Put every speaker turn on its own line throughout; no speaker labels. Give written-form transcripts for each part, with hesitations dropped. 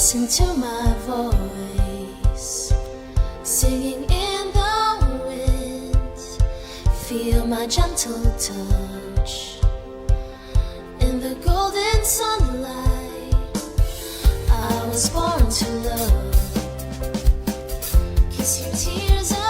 Listen to my voice, singing in the wind. Feel my gentle touch in the golden sunlight. I was born to love. Kiss your tears away.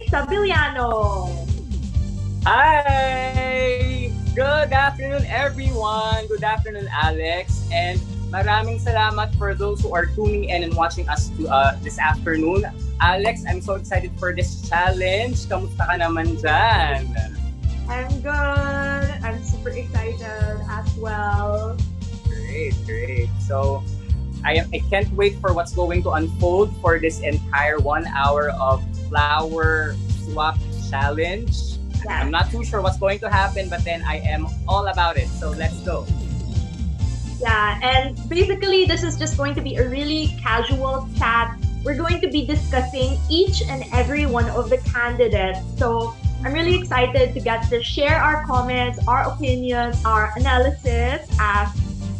Sabilano.
Hi! Good afternoon, everyone. Good afternoon, Alex. And maraming salamat for those who are tuning in and watching us this afternoon. Alex, I'm so excited for this challenge. Kamusta ka naman dyan?
I'm good. I'm super excited as well.
Great. So, I can't wait for what's going to unfold for this entire 1 hour of flower swap challenge.
Yeah.
I'm not too sure what's going to happen, but then I am all about it. So let's go.
Yeah, and basically this is just going to be a really casual chat. We're going to be discussing each and every one of the candidates. So I'm really excited to get to share our comments, our opinions, our analysis as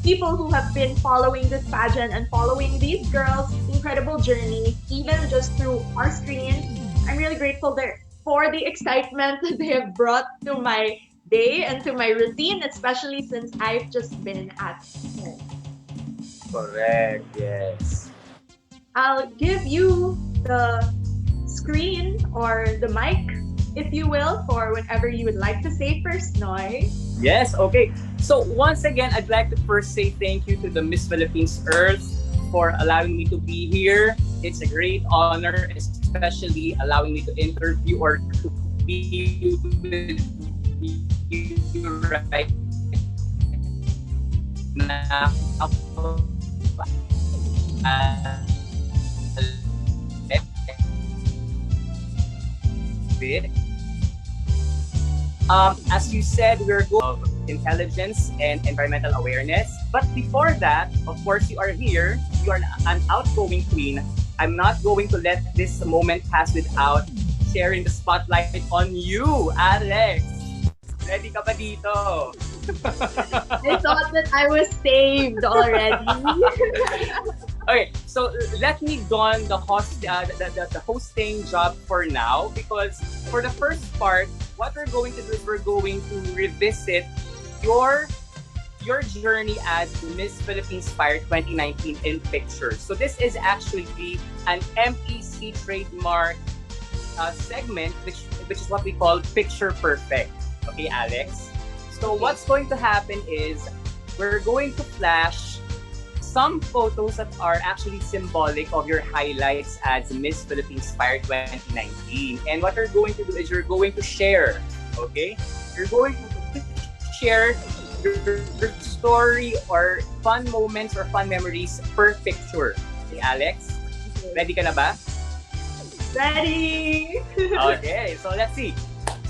people who have been following this pageant and following these girls' incredible journey, even just through our screen. I'm really grateful for the excitement that they have brought to my day and to my routine, especially since I've just been at home.
Correct, yes.
I'll give you the screen or the mic, if you will, for whatever you would like to say first, Noy.
Yes, okay. So once again, I'd like to first say thank you to the Miss Philippines Earth for allowing me to be here. It's a great honor, especially allowing me to interview or to be with you right now. As you said, we're going of intelligence and environmental awareness. But before that, of course, you are here. You are an outgoing queen. I'm not going to let this moment pass without sharing the spotlight on you, Alex. Ready ka ba dito?
I thought that I was saved already.
Okay, so let me don the hosting job for now, because for the first part, what we're going to do is we're going to revisit your journey as Miss Philippines Fire 2019 in pictures. So this is actually an MEC trademark segment, which is what we call Picture Perfect. Okay, Alex? So what's going to happen is we're going to flash some photos that are actually symbolic of your highlights as Miss Philippines Fire 2019. And what you're going to do is you're going to share, okay? You're going to share your story or fun moments or fun memories per picture. Okay, Alex? Ready ka na ba?
Ready!
Okay, so let's see.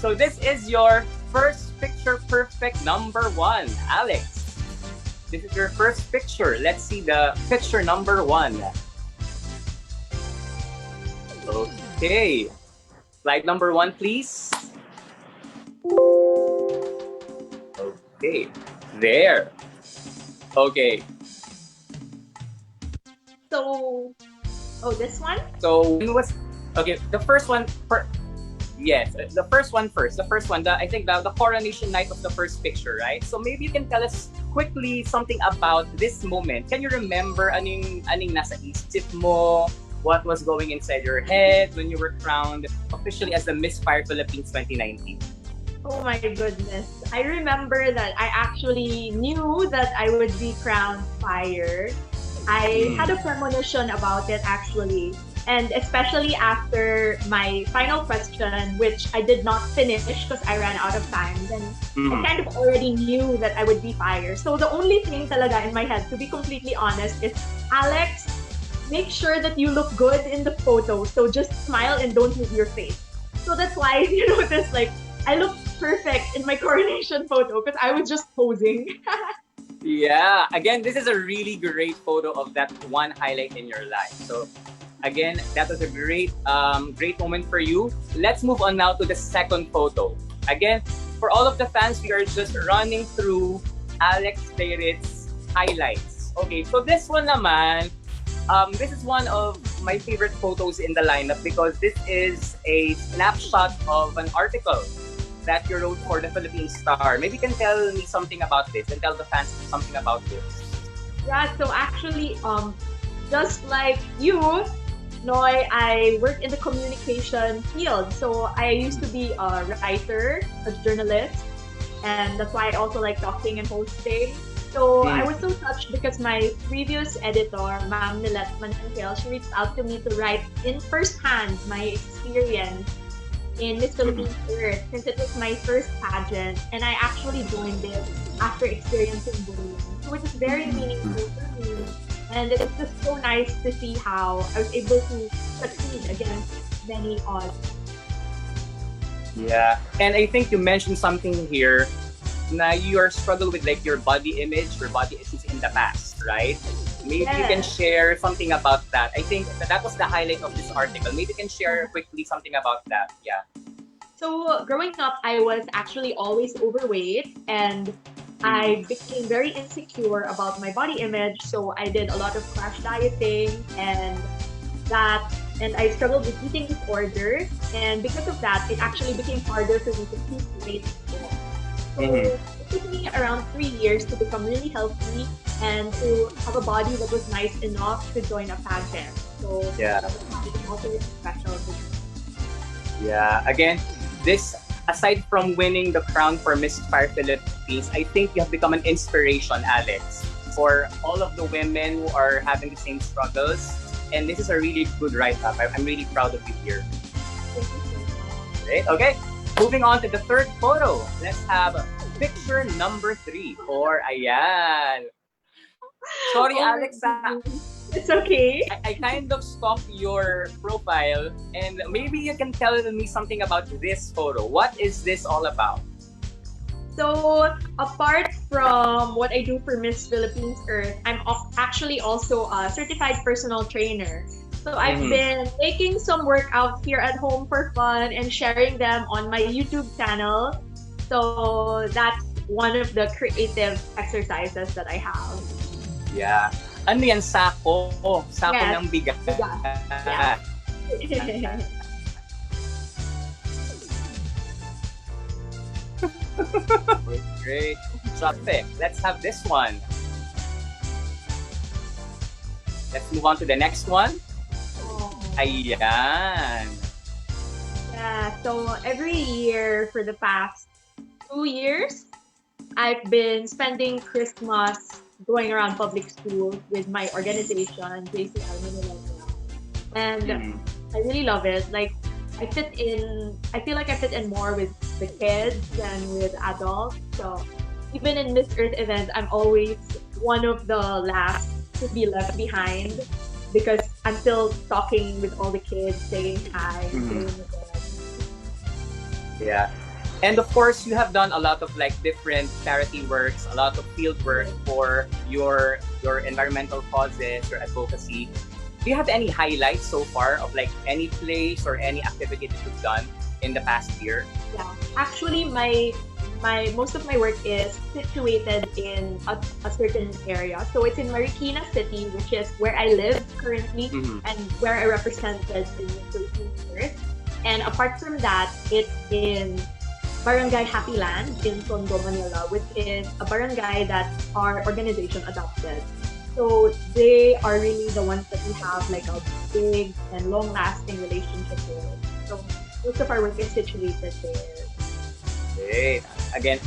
So this is your first picture perfect number 1. Alex, this is your first picture. Let's see the picture number 1. Okay. Slide number 1, please. Okay. There. Okay.
So, this one?
So, okay, the first one, Yes, the first one first. The first one, I think the coronation night of the first picture, right? So maybe you can tell us quickly something about this moment. Can you remember aning nasa isip mo? What was going inside your head when you were crowned officially as the Miss Fire Philippines 2019?
Oh my goodness. I remember that I actually knew that I would be crowned fire. I had a premonition about it actually. And especially after my final question, which I did not finish because I ran out of time, then I
Mm.
kind of already knew that I would be fire. So the only thing talaga in my head, to be completely honest, is Alex, make sure that you look good in the photo. So just smile and don't move your face. So that's why you notice like I look perfect in my coronation photo because I was just posing.
Yeah. Again, this is a really great photo of that one highlight in your life. So again, that was a great moment for you. Let's move on now to the second photo. Again, for all of the fans, we are just running through Alex Dayrit's highlights. Okay, so this one naman, this is one of my favorite photos in the lineup because this is a snapshot of an article that you wrote for the Philippine Star. Maybe you can tell me something about this and tell the fans something about this.
Yeah, so actually, just like you, Noy, I work in the communication field. So I used to be a writer, a journalist, and that's why I also like talking and hosting. So I was so touched because my previous editor, Ma'am Nilet Manangkel, she reached out to me to write in firsthand my experience in Miss Philippines Earth since it was my first pageant and I actually joined it after experiencing bullying. So it was very meaningful for me. And it's just so nice to see how I was able to succeed against many odds.
Yeah. And I think you mentioned something here na your struggle with like your body image, your body issues in the past, right? Maybe you can
Yes.
share something about that. I think that was the highlight of this article. Maybe you can share quickly something about that. Yeah.
So growing up, I was actually always overweight and I became very insecure about my body image. So I did a lot of crash dieting that and I struggled with eating disorders. And because of that, it actually became harder for me to keep weight. So
Mhm.
it took me around 3 years to become really healthy and to have a body that was nice enough to join a pageant. So
Yeah.
it's also really special to me.
Yeah. Again, this aside from winning the crown for Miss Fire Philippines, I think you have become an inspiration, Alex, for all of the women who are having the same struggles. And this is a really good write-up. I'm really proud of you here.
Thank you so much.
Right? Okay. Moving on to the third photo. Let's have picture number 3 for Ayan. Sorry,
Oh my
Alex.
goodness. It's okay.
I kind of stalked your profile and maybe you can tell me something about this photo. What is this all about?
So, apart from what I do for Miss Philippines Earth, actually also a certified personal trainer. So, I've been making some workouts here at home for fun and sharing them on my YouTube channel. So, that's one of the creative exercises that I have.
Yeah. Ano yan? Sako. Sako
Yes.
ng bigat.
Yeah. Yeah.
Great. Perfect. Let's have this one. Let's move on to the next one.
Oh.
Ayan.
Yeah, so every year for the past 2 years, I've been spending Christmas going around public schools with my organization, JCL Manila. And I really love it. Like, I feel like I fit in more with the kids than with adults. So even in Miss Earth events, I'm always one of the last to be left behind because I'm still talking with all the kids, saying hi, playing with them.
Yeah. And of course, you have done a lot of like different charity works, a lot of field work for your environmental causes, your advocacy. Do you have any highlights so far of like any place or any activity that you've done in the past year?
Yeah, actually, my most of my work is situated in a certain area. So it's in Marikina City, which is where I live currently and where I represented in the Philippines Earth. And apart from that, it's in Barangay Happy Land in Tondo, Manila, which is a barangay that our organization adopted. So they are really the ones that we have like a big and long-lasting relationship with. So most of our work is situated there.
Great. Again,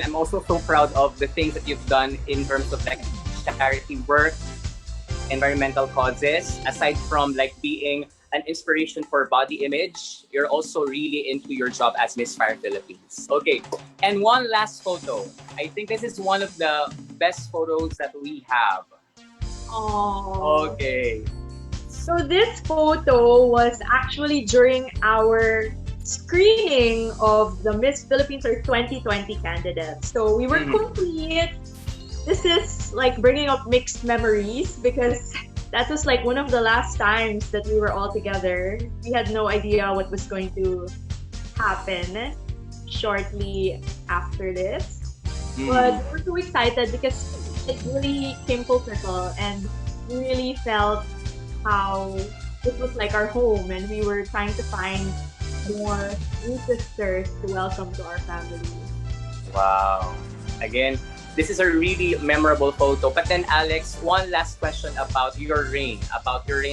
I'm also so proud of the things that you've done in terms of like charity work, environmental causes. Aside from like being an inspiration for body image, you're also really into your job as Miss Fire Philippines. Okay, and one last photo. I think this is one of the best photos that we have.
Oh.
Okay.
So this photo was actually during our screening of the Miss Philippines or 2020 candidates. So we were complete. This is like bringing up mixed memories because that was like one of the last times that we were all together. We had no idea what was going to happen shortly after this. But we're so excited because it really came full circle and we really felt how this was like our home and we were trying to find more new sisters to welcome to our family.
Wow. Again, this is a really memorable photo. But then, Alex, one last question about your reign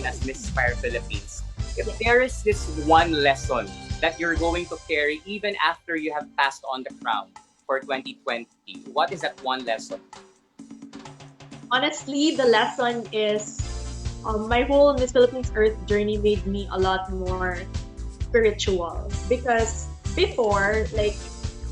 as Miss Fire Philippines. If there is this one lesson that you're going to carry even after you have passed on the crown for 2020, what is that one lesson?
Honestly, the lesson is my whole Miss Philippines Earth journey made me a lot more spiritual because before, like,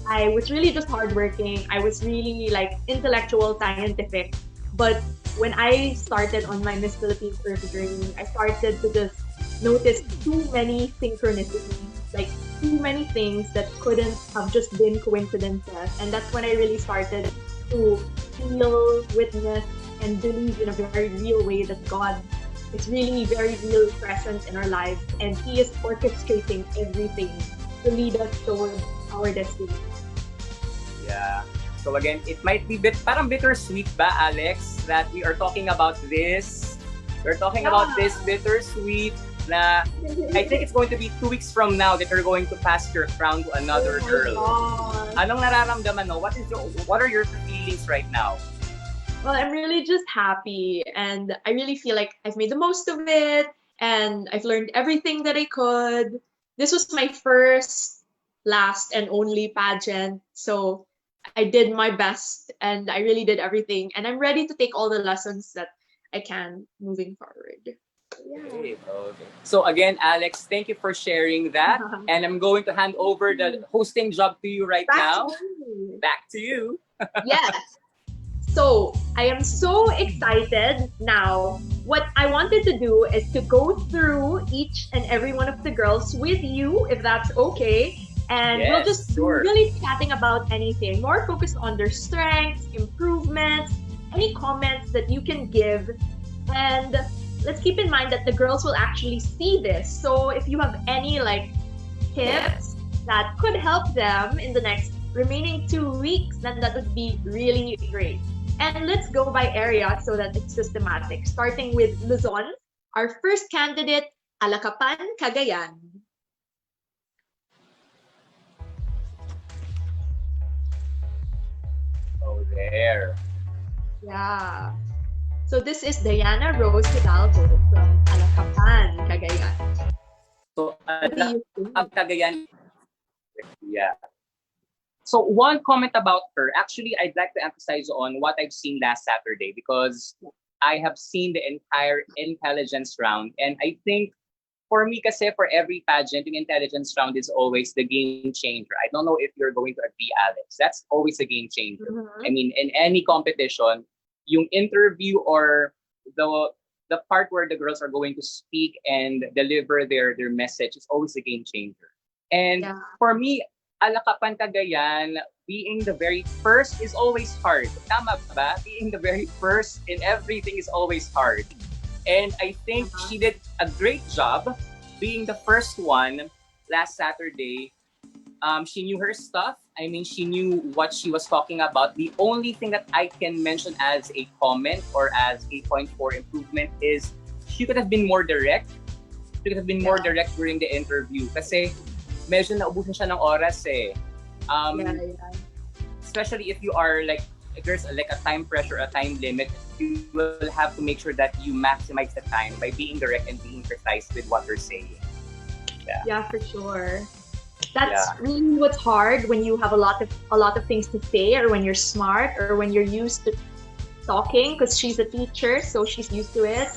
I was really just hardworking. I was really like intellectual, scientific. But when I started on my Miss Philippines Earth journey, I started to just notice too many synchronicities, like too many things that couldn't have just been coincidences. And that's when I really started to feel, witness, and believe in a very real way that God is really very real present in our lives and He is orchestrating everything to lead us towards our destiny.
Yeah. So again, it might be parang bittersweet ba, Alex, that we are talking about this. We're talking about this bittersweet na I think it's going to be 2 weeks from now that you're going to pass your crown to another girl. Anong nararamdaman mo? What are your feelings right now?
Well, I'm really just happy and I really feel like I've made the most of it and I've learned everything that I could. This was my first, last, and only pageant. So I did my best and I really did everything. And I'm ready to take all the lessons that I can moving forward.
Okay. So again, Alex, thank you for sharing that. And I'm going to hand over the hosting job to you right now. Back to you.
Yes. So I am so excited now. What I wanted to do is to go through each and every one of the girls with you, if that's okay. And we'll just really chatting about anything, more focused on their strengths, improvements, any comments that you can give. And let's keep in mind that the girls will actually see this. So if you have any like tips that could help them in the next remaining 2 weeks, then that would be really great. And let's go by area so that it's systematic. Starting with Luzon, our first candidate, Alakapan, Cagayan.
Oh, there.
Yeah. So this is Diana Rose Hidalgo from Alakapan, Cagayan.
So, Cagayan. Yeah. So one comment about her, actually, I'd like to emphasize on what I've seen last Saturday because I have seen the entire intelligence round. And I think for me, kasi for every pageant, the intelligence round is always the game changer. I don't know if you're going to agree, Alex. That's always a game changer. I mean, in any competition, yung interview or the part where the girls are going to speak and deliver their message is always a game changer. And for me, Alakapan Cagayan, being the very first is always hard. Tama ba? Being the very first in everything is always hard. And I think she did a great job being the first one last Saturday. She knew her stuff. I mean, she knew what she was talking about. The only thing that I can mention as a comment or as a point for improvement is she could have been more direct. She could have been more
Yeah.
direct during the interview. Kasi medyo naubusan siya ng oras eh.
Yeah.
Especially if you are like, if there's like a time pressure, a time limit, you will have to make sure that you maximize the time by being direct and being precise with what you're saying.
Yeah, for sure. That's
Yeah.
really what's hard when you have a lot of things to say, or when you're smart, or when you're used to talking, because she's a teacher, so she's used to it.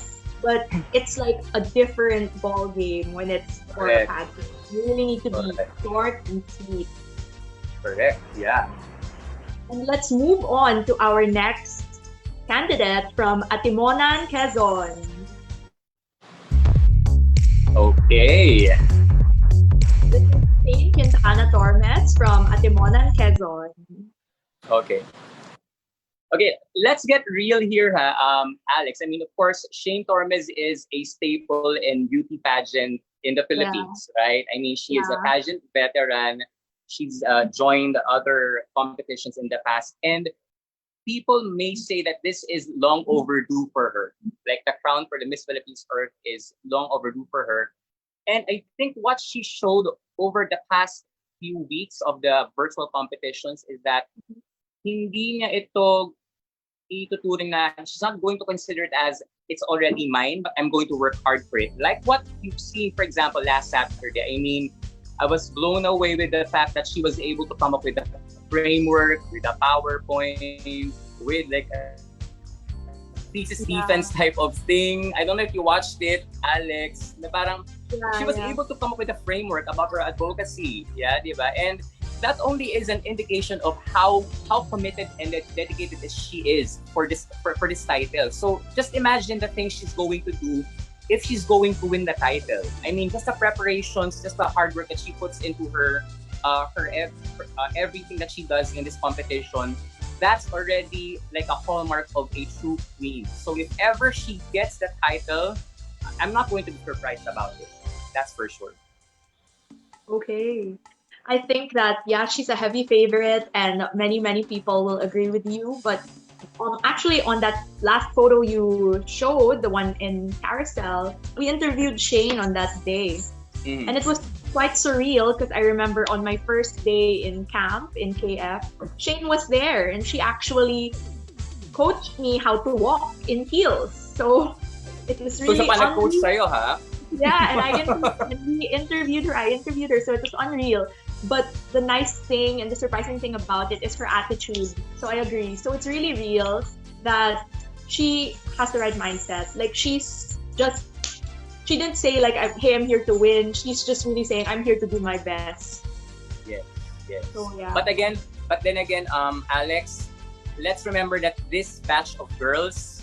But it's like a different ball game when it's for a
Correct.
pageant. You really need to be
Correct.
short and sweet.
Correct. Yeah.
And let's move on to our next candidate from Atimonan, Quezon.
Okay.
This is Saint Quintana Tormes from Atimonan, Quezon.
Okay. Okay, let's get real here, Alex. I mean, of course, Shane Tormes is a staple in beauty pageant in the Philippines, right? I mean, she is a
Yeah.
pageant veteran. She's joined other competitions in the past, and people may say that this is long overdue for her. Like the crown for the Miss Philippines Earth is long overdue for her. And I think what she showed over the past few weeks of the virtual competitions is that hindi niya ito ituturing na, she's not going to consider it as it's already mine, but I'm going to work hard for it. Like what you've seen, for example, last Saturday. I mean, I was blown away with the fact that she was able to come up with a framework, with a PowerPoint, with like a thesis defense type of thing. I don't know if you watched it, Alex, na parang she was able to come up with a framework about her advocacy. Yeah, diba? And that only is an indication of how committed and dedicated she is for this title. So just imagine the things she's going to do if she's going to win the title. I mean, just the preparations, just the hard work that she puts into her everything that she does in this competition. That's already like a hallmark of a true queen. So if ever she gets the title, I'm not going to be surprised about it. That's for sure.
Okay. I think that, yeah, she's a heavy favorite, and many people will agree with you. But actually, on that last photo you showed, the one in Carousel, we interviewed Shane on that day. And it was quite surreal because I remember on my first day in camp in KF, Shane was there, and she actually coached me how to walk in heels. So it was
So
really
siya pa nag-coach
unreal.
sa'yo, ha?
Yeah, and we interviewed her. I interviewed her, so it was unreal. But the nice thing and the surprising thing about it is her attitude. So I agree. So it's really real that she has the right mindset. Like she didn't say like, hey, I'm here to win. She's just really saying, I'm here to do my best.
Yes.
So yeah.
But then again, Alex, let's remember that this batch of girls,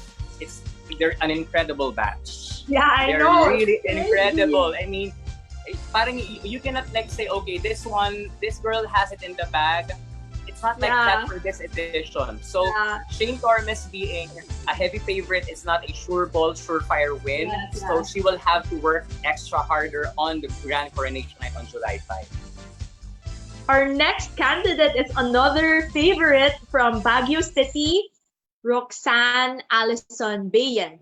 they're an incredible batch.
Yeah, I
They're
know.
really incredible. I mean, parang you cannot like say, okay, this girl has it in the bag. It's not like that for this edition. So Shane Tormes being a heavy favorite is not a surefire win. So she will have to work extra harder on the Grand Coronation night on July 5.
Our next candidate is another favorite from Baguio City, Roxanne Allison Bayens.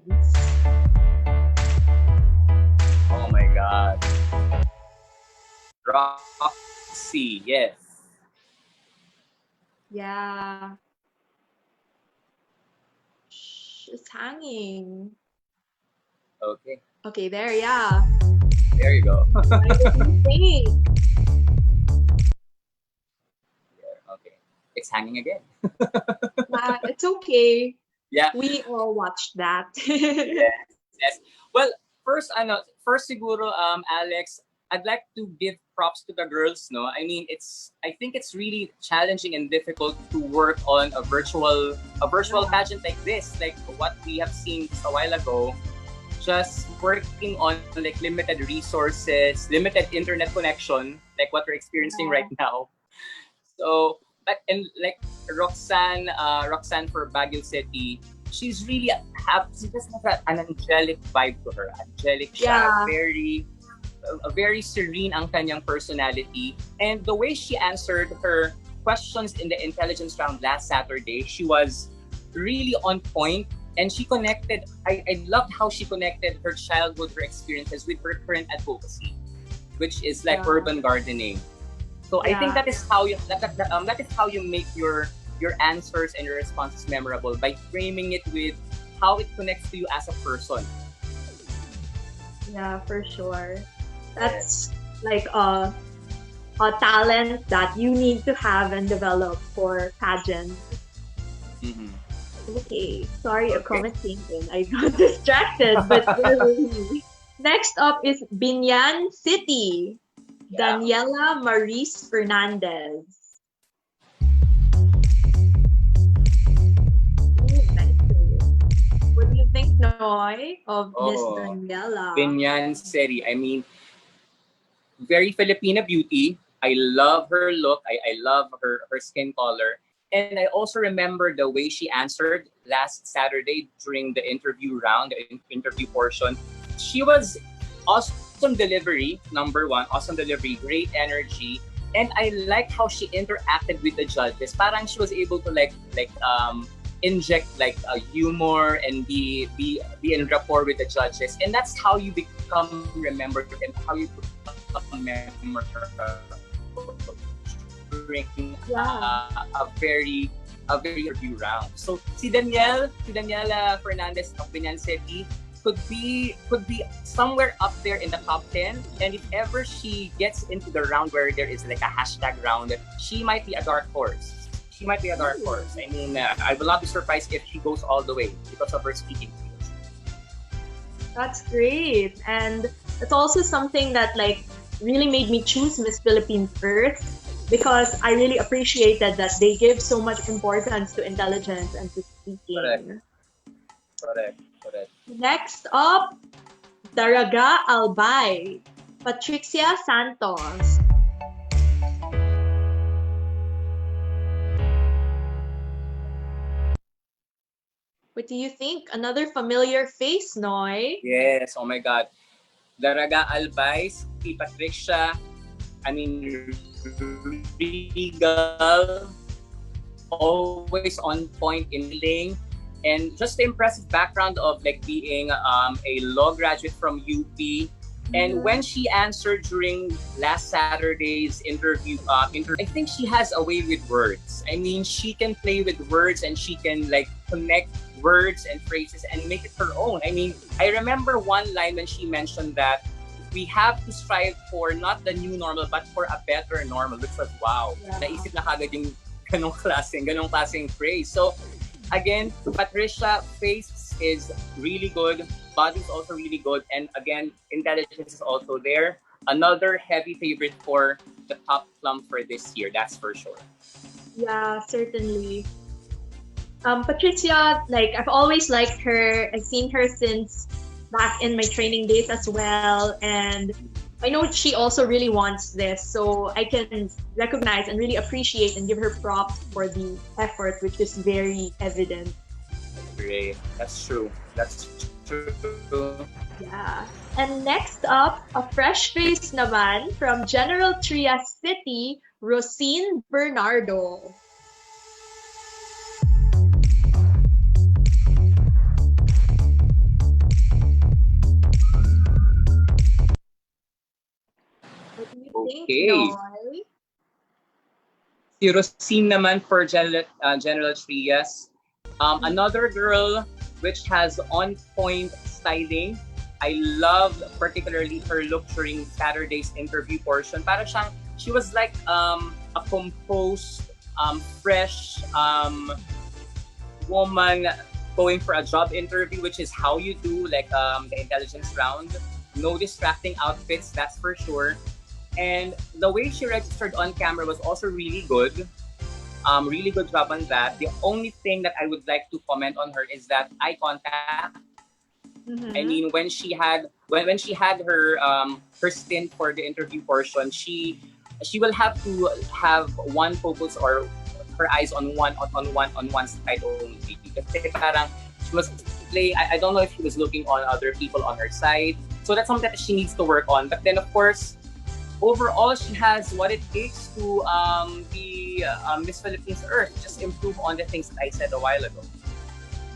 Oh my God. Roxy, yes.
Yeah. It's hanging.
Okay.
Okay, there, yeah.
There you go.
What do you think?
Okay. It's hanging again.
It's okay.
Yeah.
We all watched that.
Yes. Well, first siguro, Alex, I'd like to give props to the girls, no? I mean, I think it's really challenging and difficult to work on a virtual pageant like this, like what we have seen just a while ago. Just working on like limited resources, limited internet connection, like what we're experiencing right now. So, and like Roxanne for Baguio City, she's really she just has an angelic vibe to her. Angelic siya, very serene ang kanyang personality. And the way she answered her questions in the intelligence round last Saturday, she was really on point And she connected, I loved how she connected her childhood, her experiences with her current advocacy, which is like
Yeah.
urban gardening. So I think
Yeah.
that is how you make your answers and your responses memorable, by framing it with how it connects to you as a person.
Yeah, for sure.
Yes.
That's like a talent that you need to have and develop for pageant.
Mm-hmm.
Okay, sorry, a
Okay.
comment came in. I got distracted, but where were we? Next up is Binyan City,
Yeah.
Daniela Maris Fernandez. Ooh, nice. What do you think, Noy, of Miss
Oh,
Daniela?
Binyan City. I mean, very Filipina beauty. I love her look. I love her skin color. And I also remember the way she answered last Saturday during the interview round, the interview portion. She was awesome delivery, number one, awesome delivery, great energy. And I like how she interacted with the judges. Parang she was able to inject like a humor and be in rapport with the judges. And that's how you become remembered and how you become memorable during
Yeah.
a very interview round. So si Daniela Fernandez of Binyan City could be somewhere up there in the top 10. And if ever she gets into the round where there is like a hashtag round, she might be a dark horse. She might be a dark
Ooh,
horse. I mean, I will not be surprised if she goes all the way because of her speaking skills.
that's great. And it's also something that like really made me choose Miss Philippines first because I really appreciated that they give so much importance to intelligence and to
Correct,
speaking.
correct, correct.
Next up, Daraga Albay, Patricia Santos. What do you think? Another familiar face, Noy?
Yes, oh my God. Daraga Albay, si Patricia, I mean, regal, always on point in dealing, and just the impressive background of like being a law graduate from UP. And when
Mhm.
she answered during last Saturday's I think she has a way with words. I mean, she can play with words and she can like connect words and phrases and make it her own. I mean, I remember one line when she mentioned that we have to strive for not the new normal but for a better normal, which was wow.
Yeah.
Naisip na kagad yung ganong klaseng phrase. So again, Patricia face is really good, body is also really good, and again, intelligence is also there. Another heavy favorite for the top plum for this year, that's for sure.
Yeah, certainly. Patricia, like I've always liked her. I've seen her since back in my training days as well, and I know she also really wants this, so I can recognize and really appreciate and give her props for the effort, which is very evident.
Great, that's true. That's true.
Yeah. And next up, a fresh face naman from General Trias City, Rosine Bernardo. What do you think,
Okay.
Noy?
Si Rosine naman for General Trias. Another girl which has on point styling. I love particularly her look during Saturday's interview portion. Para siyang, she was like a composed, fresh woman going for a job interview, which is how you do like the intelligence round. No distracting outfits, that's for sure. And the way she registered on camera was also really good. Really good job on that. The only thing that I would like to comment on her is that eye contact. I mean,
Mm-hmm.
when she had her stint for the interview portion, she will have to have one focus or her eyes on one side only. Kasi parang she was playing. I don't know if she was looking on other people on her side. So that's something that she needs to work on. But then of course, overall she has what it takes to be Miss Philippines Earth. Just improve on the things that I said a while ago.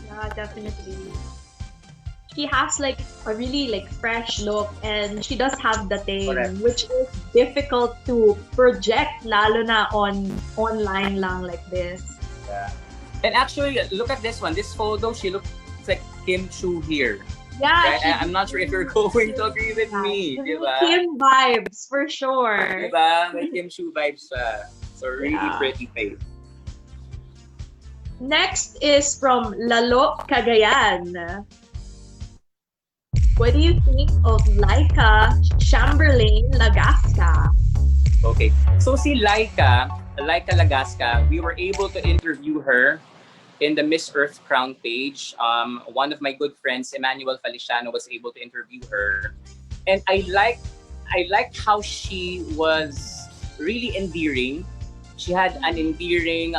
Yeah, definitely. She has like a really like fresh look and she does have the
Correct.
thing which is difficult to project lalo na on online lang like this.
Yeah. And actually, look at this one. This photo, she looks like Kim Chu here.
Yeah,
Right?
she
I'm not sure if you're going to agree with me.
giving me
Diba?
Kim vibes for sure.
Diba? May Kim Chu vibes siya. So, really
Yeah.
pretty face.
Next is from Lalo Cagayan. What do you think of Laika Chamberlain Lagasca?
Okay. So, si Laika Lagasca, we were able to interview her in the Miss Earth Crown page. One of my good friends, Emmanuel Feliciano, was able to interview her. And I liked how she was really endearing. She had an endearing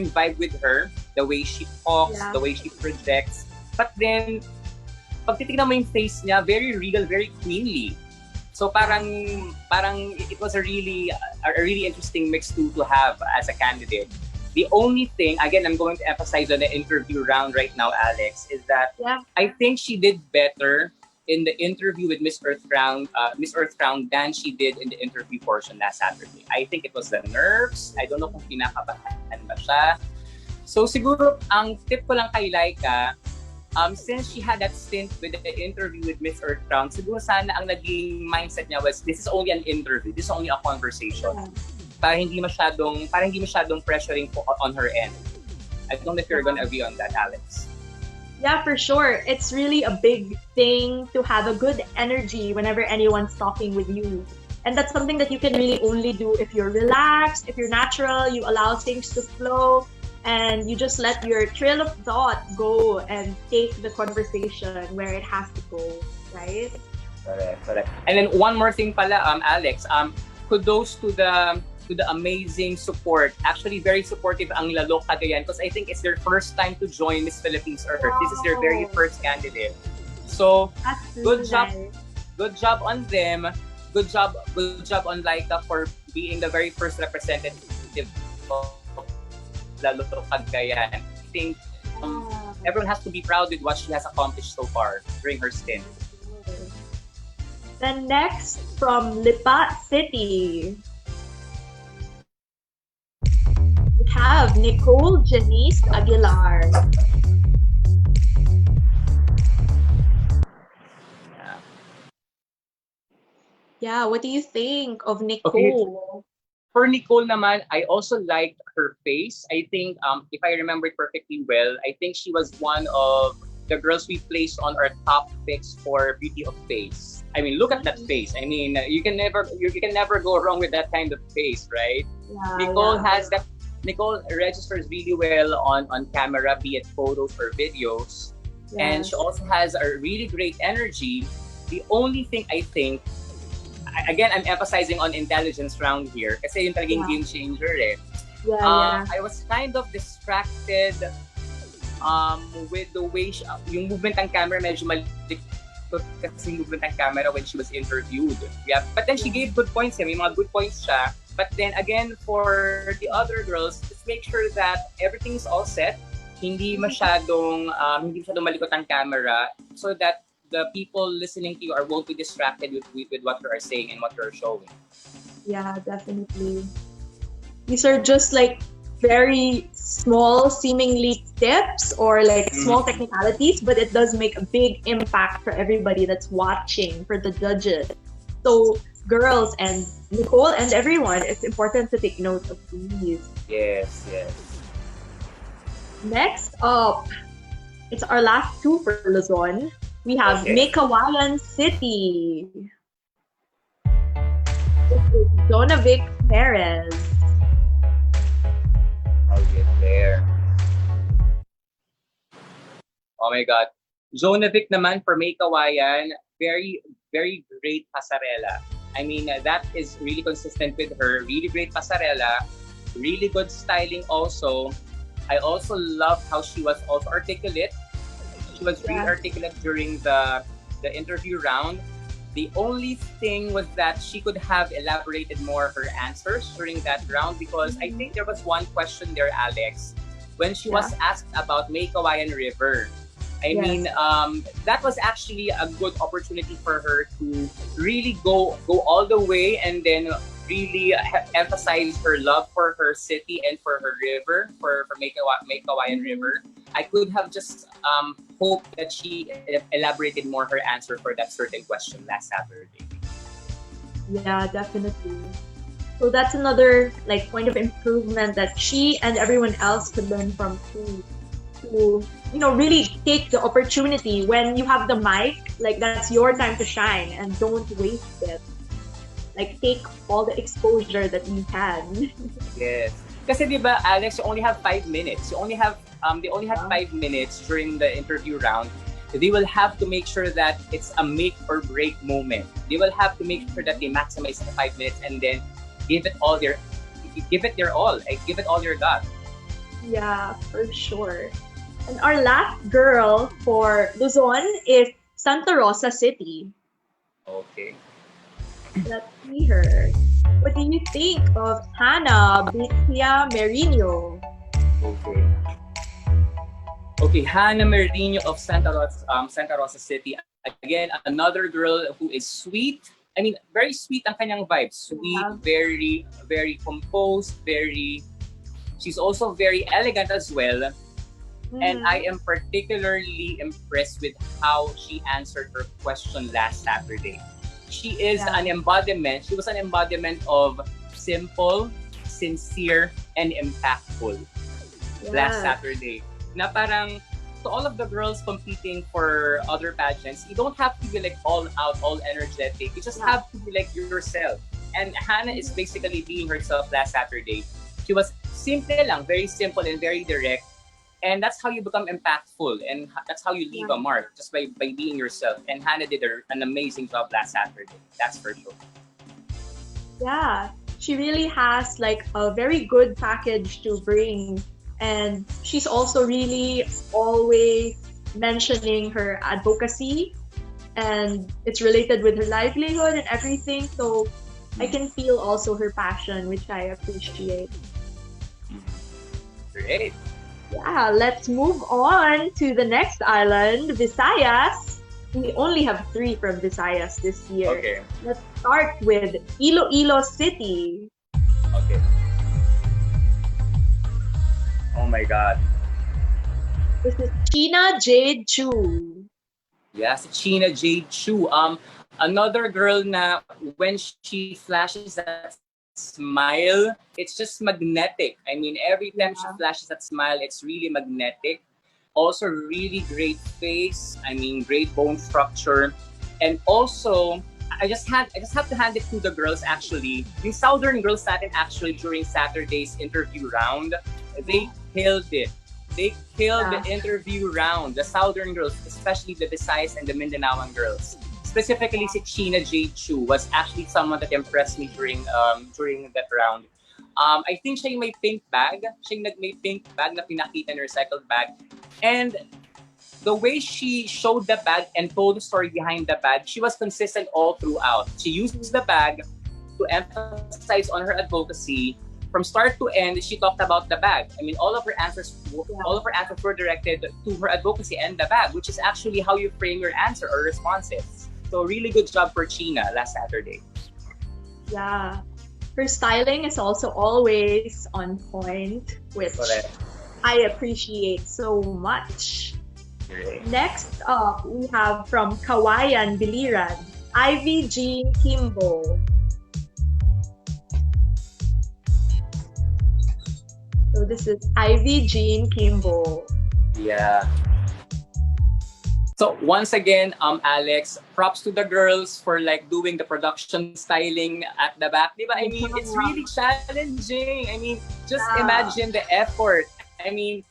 vibe with her, the way she talks,
Yeah.
the way she projects. But then, pag titignan mo yung face niya, very regal, very queenly. So parang it was a really interesting mix to have as a candidate. The only thing, again, I'm going to emphasize on the interview round right now, Alex, is that
Yeah.
I think she did better in the interview with Miss Earth Crown than she did in the interview portion last Saturday. I think it was the nerves. I don't know kung kinakabahan ba siya. So siguro, ang tip ko lang kay Laika, since she had that stint with the interview with Miss Earth Crown, siguro sana ang naging mindset niya was, this is only an interview, this is only a conversation. Para hindi masyadong pressuring on her end. I don't know if you're gonna agree on that, Alex.
Yeah, for sure. It's really a big thing to have a good energy whenever anyone's talking with you. And that's something that you can really only do if you're relaxed, if you're natural, you allow things to flow, and you just let your trail of thought go and take the conversation where it has to go, right?
Correct. And then one more thing pala, Alex, kudos to the amazing support. Actually, very supportive ang Lalo Cagayan because I think it's their first time to join Miss Philippines Earth. This is their very first candidate. So,
That's
good
really
job.
nice.
Good job on them. Good job on Laika for being the very first representative of Lalo Cagayan. I think everyone has to be proud with what she has accomplished so far during her stint.
Then next, from Lipa City, we have Nicole Janice Aguilar. Yeah, what do you think of Nicole?
For Nicole naman, I also liked her face. I think, if I remember it perfectly well, I think she was one of the girls we placed on our top picks for beauty of face. I mean, look at that face. I mean, you can never go wrong with that kind of face, right?
Yeah,
Nicole registers really well on camera, be it photos or videos, and
yes.
she also has a really great energy. The only thing I think, again, I'm emphasizing on intelligence round here kasi yung talagang
Yeah.
game changer eh.
Yeah.
I was kind of distracted with the way yung movement ng camera medyo malikot kasi yung movement ng camera when she was interviewed. Yeah, but then she gave good points. May mga good points siya. But then again, for the other girls, just make sure that everything is all set. Hindi masyadong malikot ang camera so that the people listening to you won't be distracted with what you are saying and what you're showing.
Yeah, definitely. These are just like very small seemingly tips or like small technicalities, but it does make a big impact for everybody that's watching, for the judges. So girls and Nicole and everyone, it's important to take note of these.
Yes.
Next up, it's our last two for Luzon. We have
Okay.
Mekawayan City. This is Donavic Perez.
I'll get there. Oh my God. Jonavic naman for May Kawayan, very, very great pasarela. I mean, that is really consistent with her. Really great pasarela. Really good styling also. I also love how she was also articulate. She was really articulate during the interview round. The only thing was that she could have elaborated more her answers during that round because I think there was one question there, Alex, when she was asked about May Kawayan River. I
Yes.
mean, that was actually a good opportunity for her to really go all the way and then really emphasize her love for her city and for her river, for May Kawayan River. I could have just hoped that she elaborated more her answer for that certain question last Saturday.
Yeah, definitely. So that's another like point of improvement that she and everyone else could learn from too. To really take the opportunity when you have the mic, like that's your time to shine and don't waste it. Like take all the exposure that you can.
Yes. Kasi di ba, Alex, you only have 5 minutes. They only had 5 minutes during the interview round. They will have to make sure that it's a make or break moment. They will have to make sure that they maximize the 5 minutes and then give it their all. Like, give it all your got.
Yeah, for sure. And our last girl for Luzon is Santa Rosa City.
Okay.
Let's see her. What do you think of Hannah Bitia Merino?
Okay. Okay, Hannah Merino of Santa Rosa City. Again, another girl who is sweet. I mean, very sweet ang kanyang vibe. Sweet, very, very composed, she's also very elegant as well. And I am particularly impressed with how she answered her question last Saturday. She was an embodiment of simple, sincere, and impactful last Saturday. Na parang, to all of the girls competing for other pageants, you don't have to be like all out, all energetic. You just have to be like yourself. And Hannah is basically being herself last Saturday. She was simple lang, very simple and very direct. And that's how you become impactful, and that's how you leave a mark, just by being yourself. And Hannah did an amazing job last Saturday. That's for sure.
Yeah, she really has like a very good package to bring. And she's also really always mentioning her advocacy, and it's related with her livelihood and everything. So I can feel also her passion, which I appreciate.
Great.
Yeah, let's move on to the next island, Visayas. We only have 3 from Visayas this year.
Okay.
Let's start with Iloilo City.
Okay. Oh my God.
This is Sheena Jade Chu.
Yes, Sheena Jade Chu. Another girl na when she flashes that smile, it's just magnetic. I mean, every time she flashes that smile, it's really magnetic. Also, really great face. I mean, great bone structure. And also, I just have to hand it to the girls actually. The Southern girls natin actually during Saturday's interview round, they killed it. They killed the interview round. The Southern girls, especially the Visayas and the Mindanaoan girls. Specifically, si Sheena Jade Chu was actually someone that impressed me during that round. I think siya yung may pink bag. Siya yung may pink bag na pinakita in her recycled bag. And the way she showed the bag and told the story behind the bag, she was consistent all throughout. She used the bag to emphasize on her advocacy. From start to end, she talked about the bag. I mean, all of her answers were directed to her advocacy and the bag, which is actually how you frame your answer or responses. So really good job for Sheena last Saturday.
Yeah. Her styling is also always on point, which I appreciate so much.
Great.
Next up, we have from Kawayan, Biliran, Ivy Jean Kimbo. So this is Ivy Jean Kimbo.
Yeah. So once again, Alex, props to the girls for like doing the production styling at the back. Diba? I mean, it's really challenging. I mean, just imagine the effort. I mean,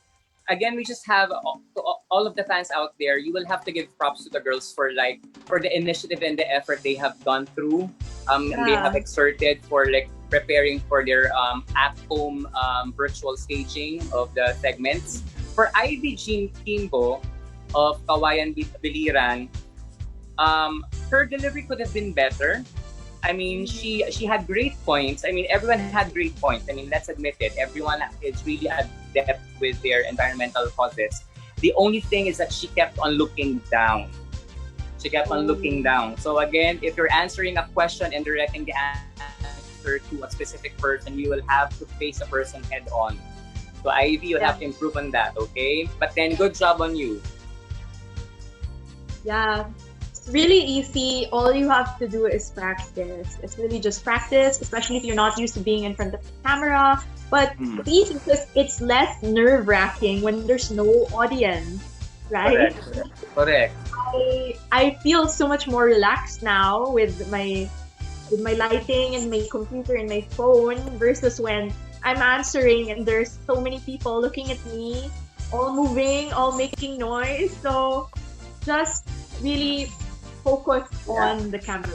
again, we just have all of the fans out there. You will have to give props to the girls for the initiative and the effort they have gone through. They have exerted for like preparing for their at-home virtual staging of the segments. For Ivy Jean Kimbo of Kawayan Biliran, her delivery could have been better. I mean, she had great points. I mean, everyone had great points. I mean, let's admit it. Everyone is really adept with their environmental causes. The only thing is that she kept on looking down. She kept on looking down. So again, if you're answering a question and directing the answer to a specific person, you will have to face a person head on. So Ivy, you'll have to improve on that, okay? But then, good job on you.
Yeah. It's really easy. All you have to do is practice. It's really just practice, especially if you're not used to being in front of the camera. But it's easy because it's less nerve-wracking when there's no audience, right?
Correct.
I feel so much more relaxed now with my lighting and my computer and my phone versus when I'm answering and there's so many people looking at me, all moving, all making noise. So just really focus on the camera.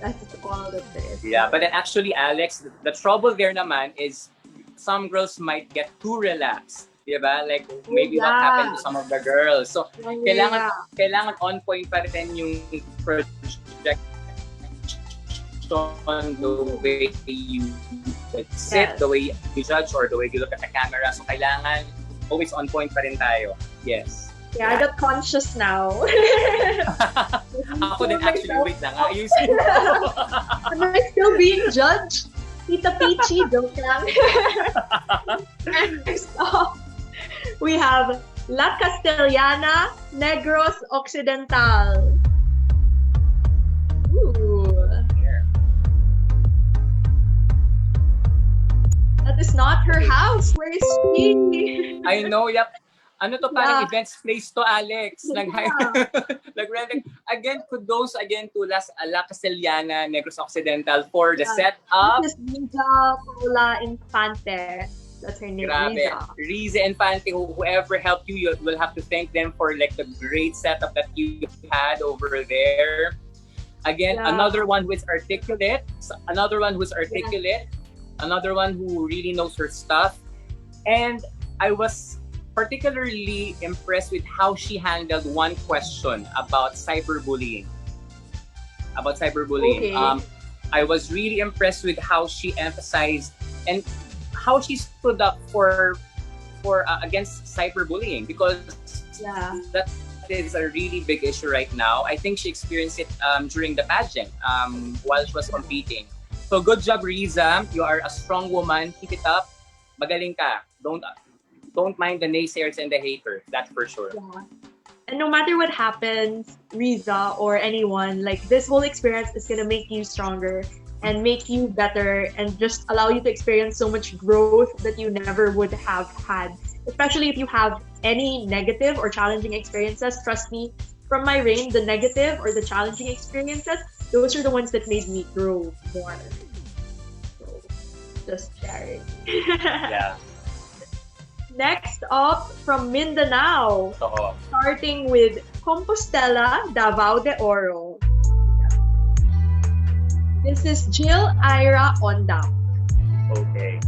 That's all that there is.
Yeah, but then actually, Alex, the trouble there naman is some girls might get too relaxed. Diba? Like, maybe what happened to some of the girls. So, kailangan on point pa rin yung projection, the way you sit, the way you judge, or the way you look at the camera. So, kailangan always on point pa rin tayo. Yes.
Yeah, I got conscious now.
Ako din actually, wait lang. Ayusin ko.
Am I still being judged? Tita Peachy, joke lang. Next up, we have La Castellana, Negros Occidental. Ooh. That is not her house. Where is she?
I know, yep. Ano to, parang events place to, Alex. Again, kudos again to La Castellana, Negros Occidental for the setup.
This is Riza Paula Infante. That's her name,
Grabe.
Riza.
Riza Infante, whoever helped you, you will have to thank them for like the great setup that you had over there. Again, another one who is articulate, another one who really knows her stuff. And I was particularly impressed with how she handled one question about cyberbullying.
Okay.
I was really impressed with how she emphasized and how she stood up for against cyberbullying, because that is a really big issue right now. I think she experienced it during the pageant while she was competing. So good job, Riza. You are a strong woman. Keep it up. Magaling ka. Don't mind the naysayers and the haters. That's for sure.
Yeah. And no matter what happens, Riza or anyone, like this whole experience is gonna make you stronger and make you better and just allow you to experience so much growth that you never would have had. Especially if you have any negative or challenging experiences, trust me, from my reign, the negative or the challenging experiences, those are the ones that made me grow more. So, just sharing.
Yeah.
Next up, from Mindanao, starting with Compostela, Davao de Oro. This is Jill Ira Ondam.
Okay.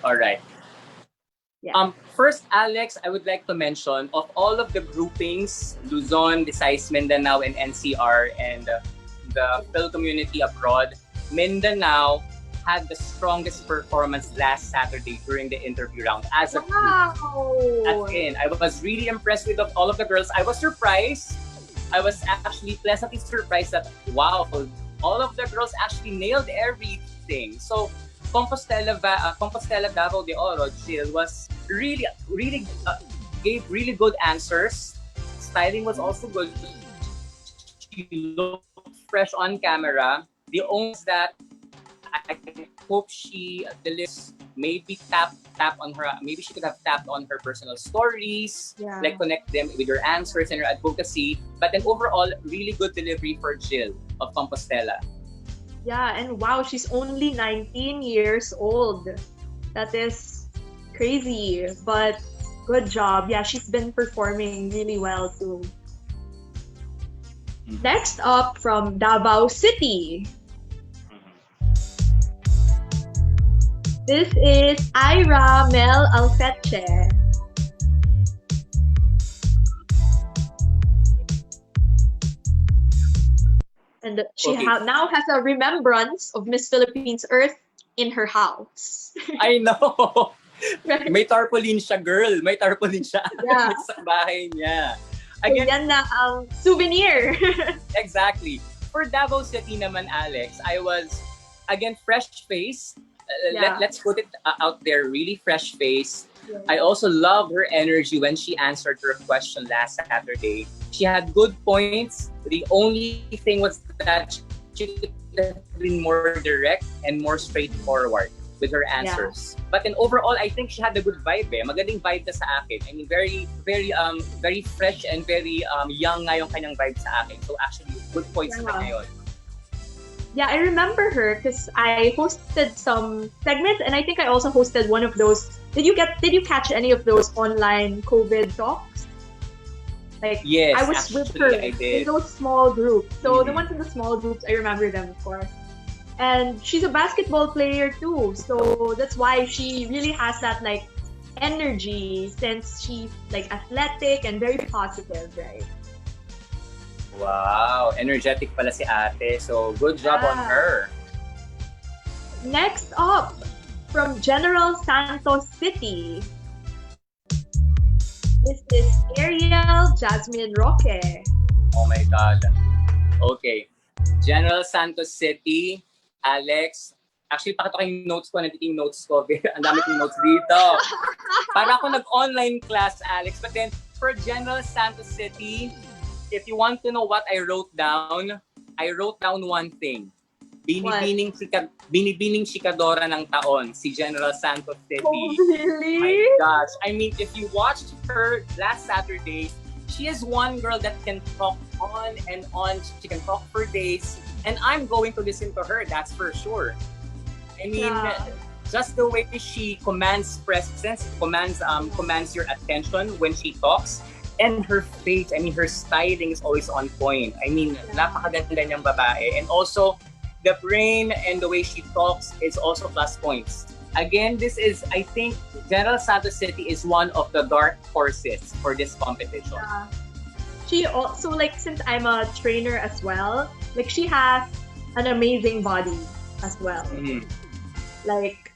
All right.
Yeah.
First, Alex, I would like to mention of all of the groupings, Luzon, Visayas, Mindanao, and NCR, and the Phil community abroad, Mindanao had the strongest performance last Saturday during the interview round as a group. As in, I was really impressed with all of the girls. I was surprised. I was actually pleasantly surprised that, wow, all of the girls actually nailed everything. So, Compostela Davao de Oro, Jill, was really gave really good answers. Styling was also good. She looked fresh on camera. The only that I hope she delivers, maybe tap on her. Maybe she could have tapped on her personal stories, like connect them with her answers and her advocacy. But then overall, really good delivery for Jill of Compostela.
Yeah, and wow, she's only 19 years old. That is crazy, but good job. Yeah, she's been performing really well too. Next up, from Davao City. This is Ira Mel Alfeche. And she
Okay.
now has a remembrance of Miss Philippines Earth in her house.
I know.
Right?
May tarpaulin siya, girl. May tarpaulin siya
Yeah.
sa bahay niya.
So
Again,
yan na ang souvenir.
exactly. For Davao City naman, Alex, I was, again, fresh face.
Yeah.
Let's put it out there, really fresh face.
Yeah.
I also love her energy when she answered her question last Saturday. She had good points. The only thing was that she could have been more direct and more straightforward with her answers. Yeah. But then overall, I think she had a good vibe. Magaling vibe na sa akin. I mean, very fresh and very young nga yung kanyang vibe sa akin. So actually, good points na ngayon.
Yeah, I remember her because I hosted some segments, and I think I also hosted one of those. Did you catch any of those online COVID talks? Like,
yes,
I was with her in those small groups. So the ones in the small groups, I remember them, of course. And she's a basketball player too, so that's why she really has that like energy, since she's like athletic and very positive, right?
Wow, energetic pala si ate. So good job on her.
Next up, from General Santos City, this is Ariel Jasmine Roque.
Oh my God. Okay. General Santos City, Alex. Actually, pakita ko yung notes ko. Nandito yung notes ko. Ang dami kong notes dito. Para ako nag-online class, Alex. But then, for General Santos City, if you want to know what I wrote down one thing. Binibining Chikadora ng taon, si General Santos City.
Oh, really?
My gosh. I mean, if you watched her last Saturday, she is one girl that can talk on and on. She can talk for days. And I'm going to listen to her, that's for sure. I mean, just the way she commands presence, commands your attention when she talks. And her face, I mean, her styling is always on point. I mean, napakaganda niyang babae. And also, the brain and the way she talks is also plus points. Again, this is, I think, General Santos City is one of the dark horses for this competition.
She also, like, since I'm a trainer as well, like, she has an amazing body as well.
Mm-hmm.
Like,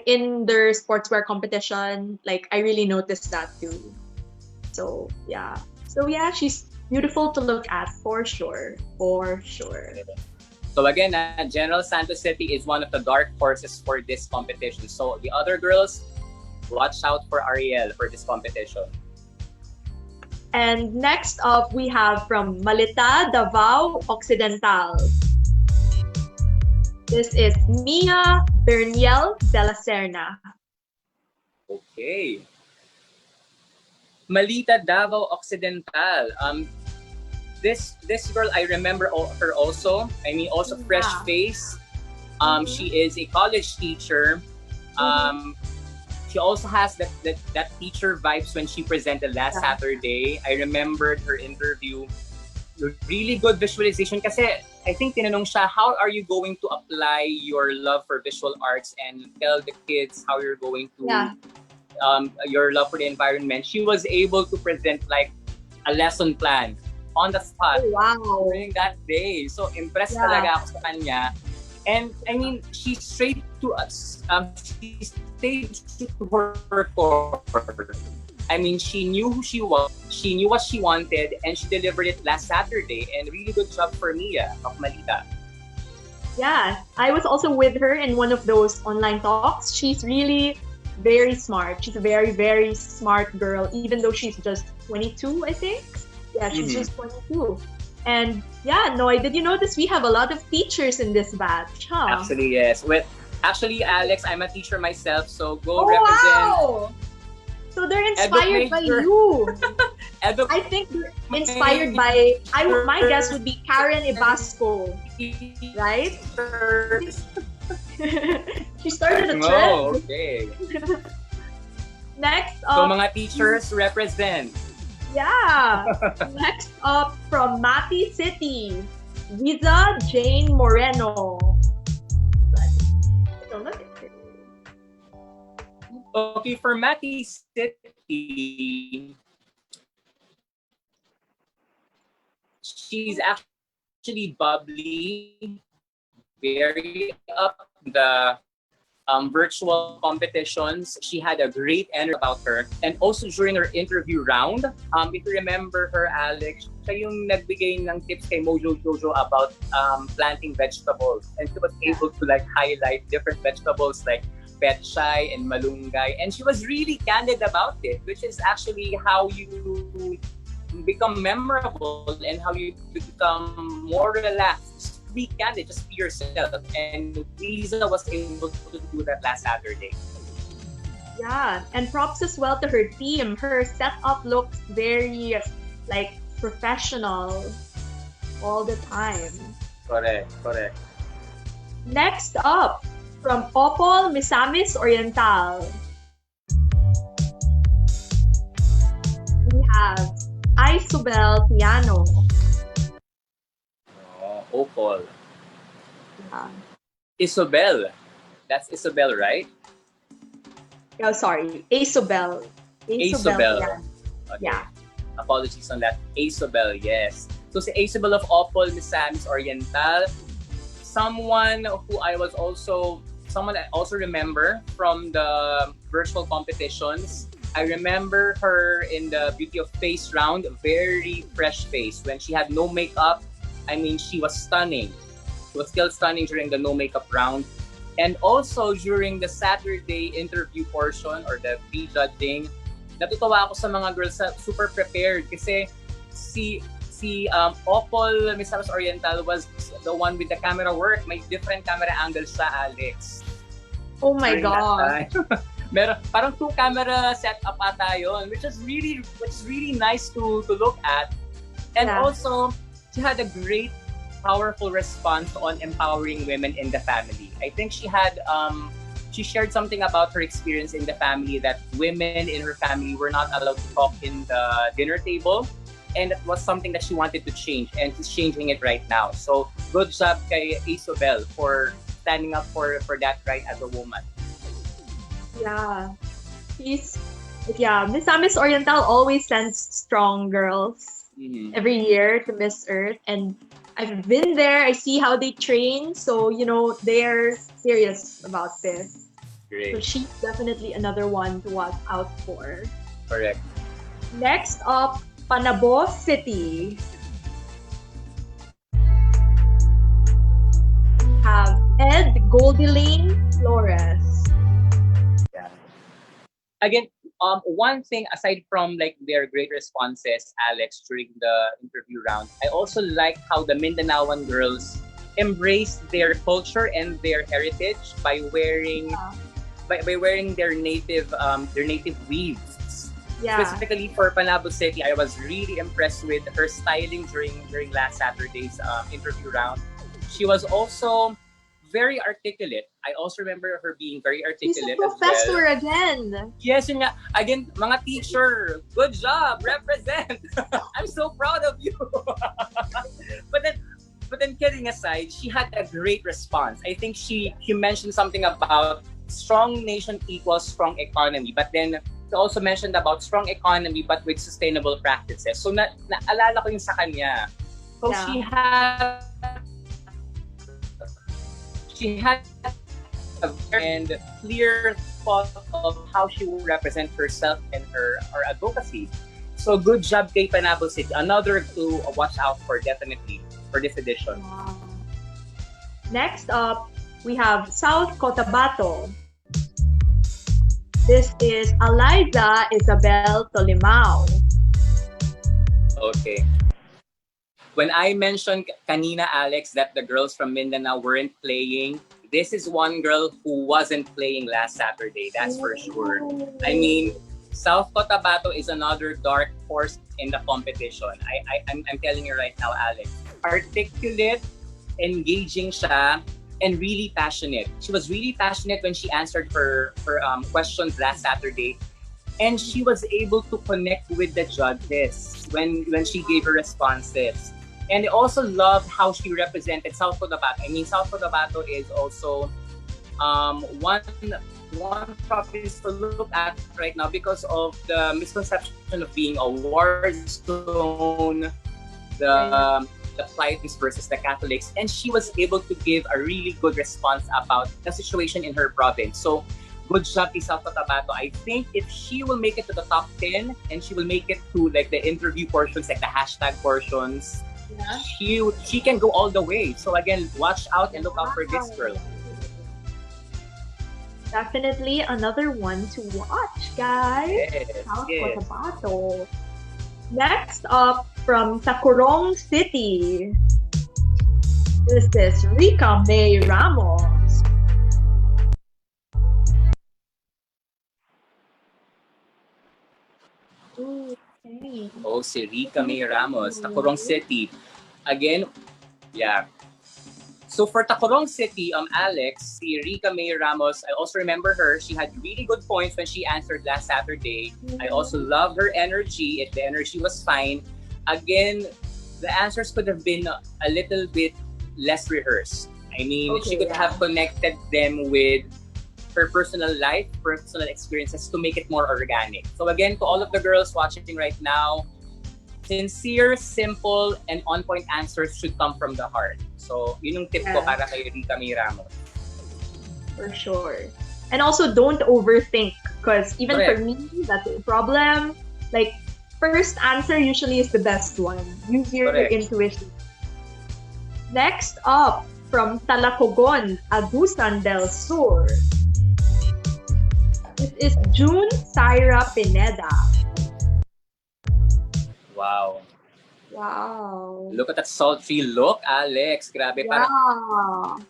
in their sportswear competition, like, I really noticed that too. So yeah, she's beautiful to look at for sure.
So again, General Santos City is one of the dark horses for this competition. So the other girls, watch out for Ariel for this competition.
And next up, we have from Malita, Davao Occidental. This is Mia Berniel de la Serna.
Okay. Malita, Davao Occidental. This girl, I remember her also. I mean, also fresh face. She is a college teacher. She also has that teacher vibes when she presented last Saturday. I remembered her interview. Really good visualization kasi I think tinanong siya, how are you going to apply your love for visual arts and tell the kids how you're going to your love for the environment. She was able to present like a lesson plan on the spot during that day. So impressed talaga ako sa kanya. And I mean, she straight to us. She stayed to her core. I mean, she knew who she was. She knew what she wanted, and she delivered it last Saturday. And really good job for Mia of Malita.
Yeah, I was also with her in one of those online talks. She's really very smart. She's a very, very smart girl, even though she's just 22, I think. Yeah, she's just 22. And yeah, Noy, did you notice we have a lot of teachers in this batch, huh?
Actually, yes. Actually, Alex, I'm a teacher myself, so go represent.
Wow! So they're inspired by you. I think they're inspired by, my guess would be Karen Ibasco, right? She started a trend.
Oh, okay.
Next up.
So mga teachers represent.
Yeah. Next up from Mati City, Riza Jane Moreno. Look at her.
Okay, for Mati City, she's actually bubbly, very up the virtual competitions. She had a great energy about her. And also during her interview round, if you remember her, Alex, siya yung nagbigay ng tips kay Mojo Jojo about planting vegetables. And she was able to like highlight different vegetables like petchay and malunggay. And she was really candid about it, which is actually how you become memorable and how you become more relaxed. Be candid, just be yourself. And Lisa was able to do that last Saturday.
Yeah, and props as well to her team. Her setup looks very like professional all the time.
Correct, correct.
Next up, from Opol Misamis Oriental, we have Isobel Piano.
Oh, Opol.
Yeah.
Isobel. That's Isobel, right?
Oh, sorry, Isobel.
Isobel.
Piano.
Okay.
Yeah.
Apologies on that. Isobel, yes. So si Isobel of Opol Misamis Oriental, someone I also remember from the virtual competitions. I remember her in the Beauty of Face round, very fresh face. When she had no makeup, I mean, she was stunning. She was still stunning during the no makeup round. And also during the Saturday interview portion or the pre-judging, natutuwa ako sa mga girls na super prepared kasi si Opol Misamis Oriental was the one with the camera work. May different camera angles siya, Alex.
Oh my God.
Meron parang 2 camera setup ata yun, which is really nice to look at. And also, she had a great, powerful response on empowering women in the family. I think she shared something about her experience in the family, that women in her family were not allowed to talk in the dinner table. And that was something that she wanted to change, and she's changing it right now. So good job kay Isobel for standing up for that right as a woman.
Yeah. Misamis Oriental always sends strong girls every year to Miss Earth. And I've been there. I see how they train. So, they're serious about this.
Great.
So she's definitely another one to watch out for.
Correct.
Next up, Panabo City. We have Ed Goldilane Flores.
Yeah. Again, one thing aside from like their great responses, Alex, during the interview round, I also like how the Mindanaoan girls embraced their culture and their heritage by wearing their native weaves.
Yeah.
Specifically for Panabo City, I was really impressed with her styling during last Saturday's interview round. She was also very articulate. I also remember her being very articulate.
She's a professor
as well.
again.
Yes, yun nga. Again, mga teacher, good job, represent. I'm so proud of you. But then kidding aside, she had a great response. I think she mentioned something about strong nation equals strong economy. But then she also mentioned about strong economy but with sustainable practices. So naalala ko yung sa kanya. So
Yeah.
she had a very clear thought of how she will represent herself and her advocacy. So good job kay Panabo City. Another to watch out for definitely for this edition.
Wow. Next up, we have South Cotabato. This is Eliza Isabel Tolimao.
Okay. When I mentioned kanina, Alex, that the girls from Mindanao weren't playing, this is one girl who wasn't playing last Saturday, that's for sure. I mean, South Cotabato is another dark horse in the competition. I'm telling you right now, Alex. Articulate, engaging siya, and really passionate. She was really passionate when she answered her questions last Saturday. And she was able to connect with the judges when she gave her responses. And I also loved how she represented South Cotabato. I mean, South Cotabato is also one province to look at right now because of the misconception of being a war zone, the the Plights versus the Catholics, and she was able to give a really good response about the situation in her province. So, good job, Isal Cotabato. I think if she will make it to the top 10 and she will make it to like the interview portions, like the hashtag portions, she can go all the way. So again, watch out and look out for this girl.
Definitely another one to watch, guys.
Yes,
South
yes.
Cotabato. Next up, from Tacurong City, this is Rica May Ramos. Okay.
Oh, si Rica May Ramos, Tacurong City. Again, yeah. So for Tacurong City, Alex, si Rica May Ramos, I also remember her. She had really good points when she answered last Saturday. I also love her energy. If the energy was fine, again, the answers could have been a little bit less rehearsed. I mean, she could have connected them with her personal life, personal experiences to make it more organic. So again, to all of the girls watching right now, sincere, simple, and on-point answers should come from the heart. So, yun yung tip ko para kay Rica May Ramos.
For sure. And also, don't overthink. Because even for me, that's a problem. Like, first answer usually is the best one. Use your intuition. Next up, from Talacogon, Agusan del Sur. This is June Syra Pineda.
Wow.
Wow.
Look at that sultry look, Alex. Grabe, parang,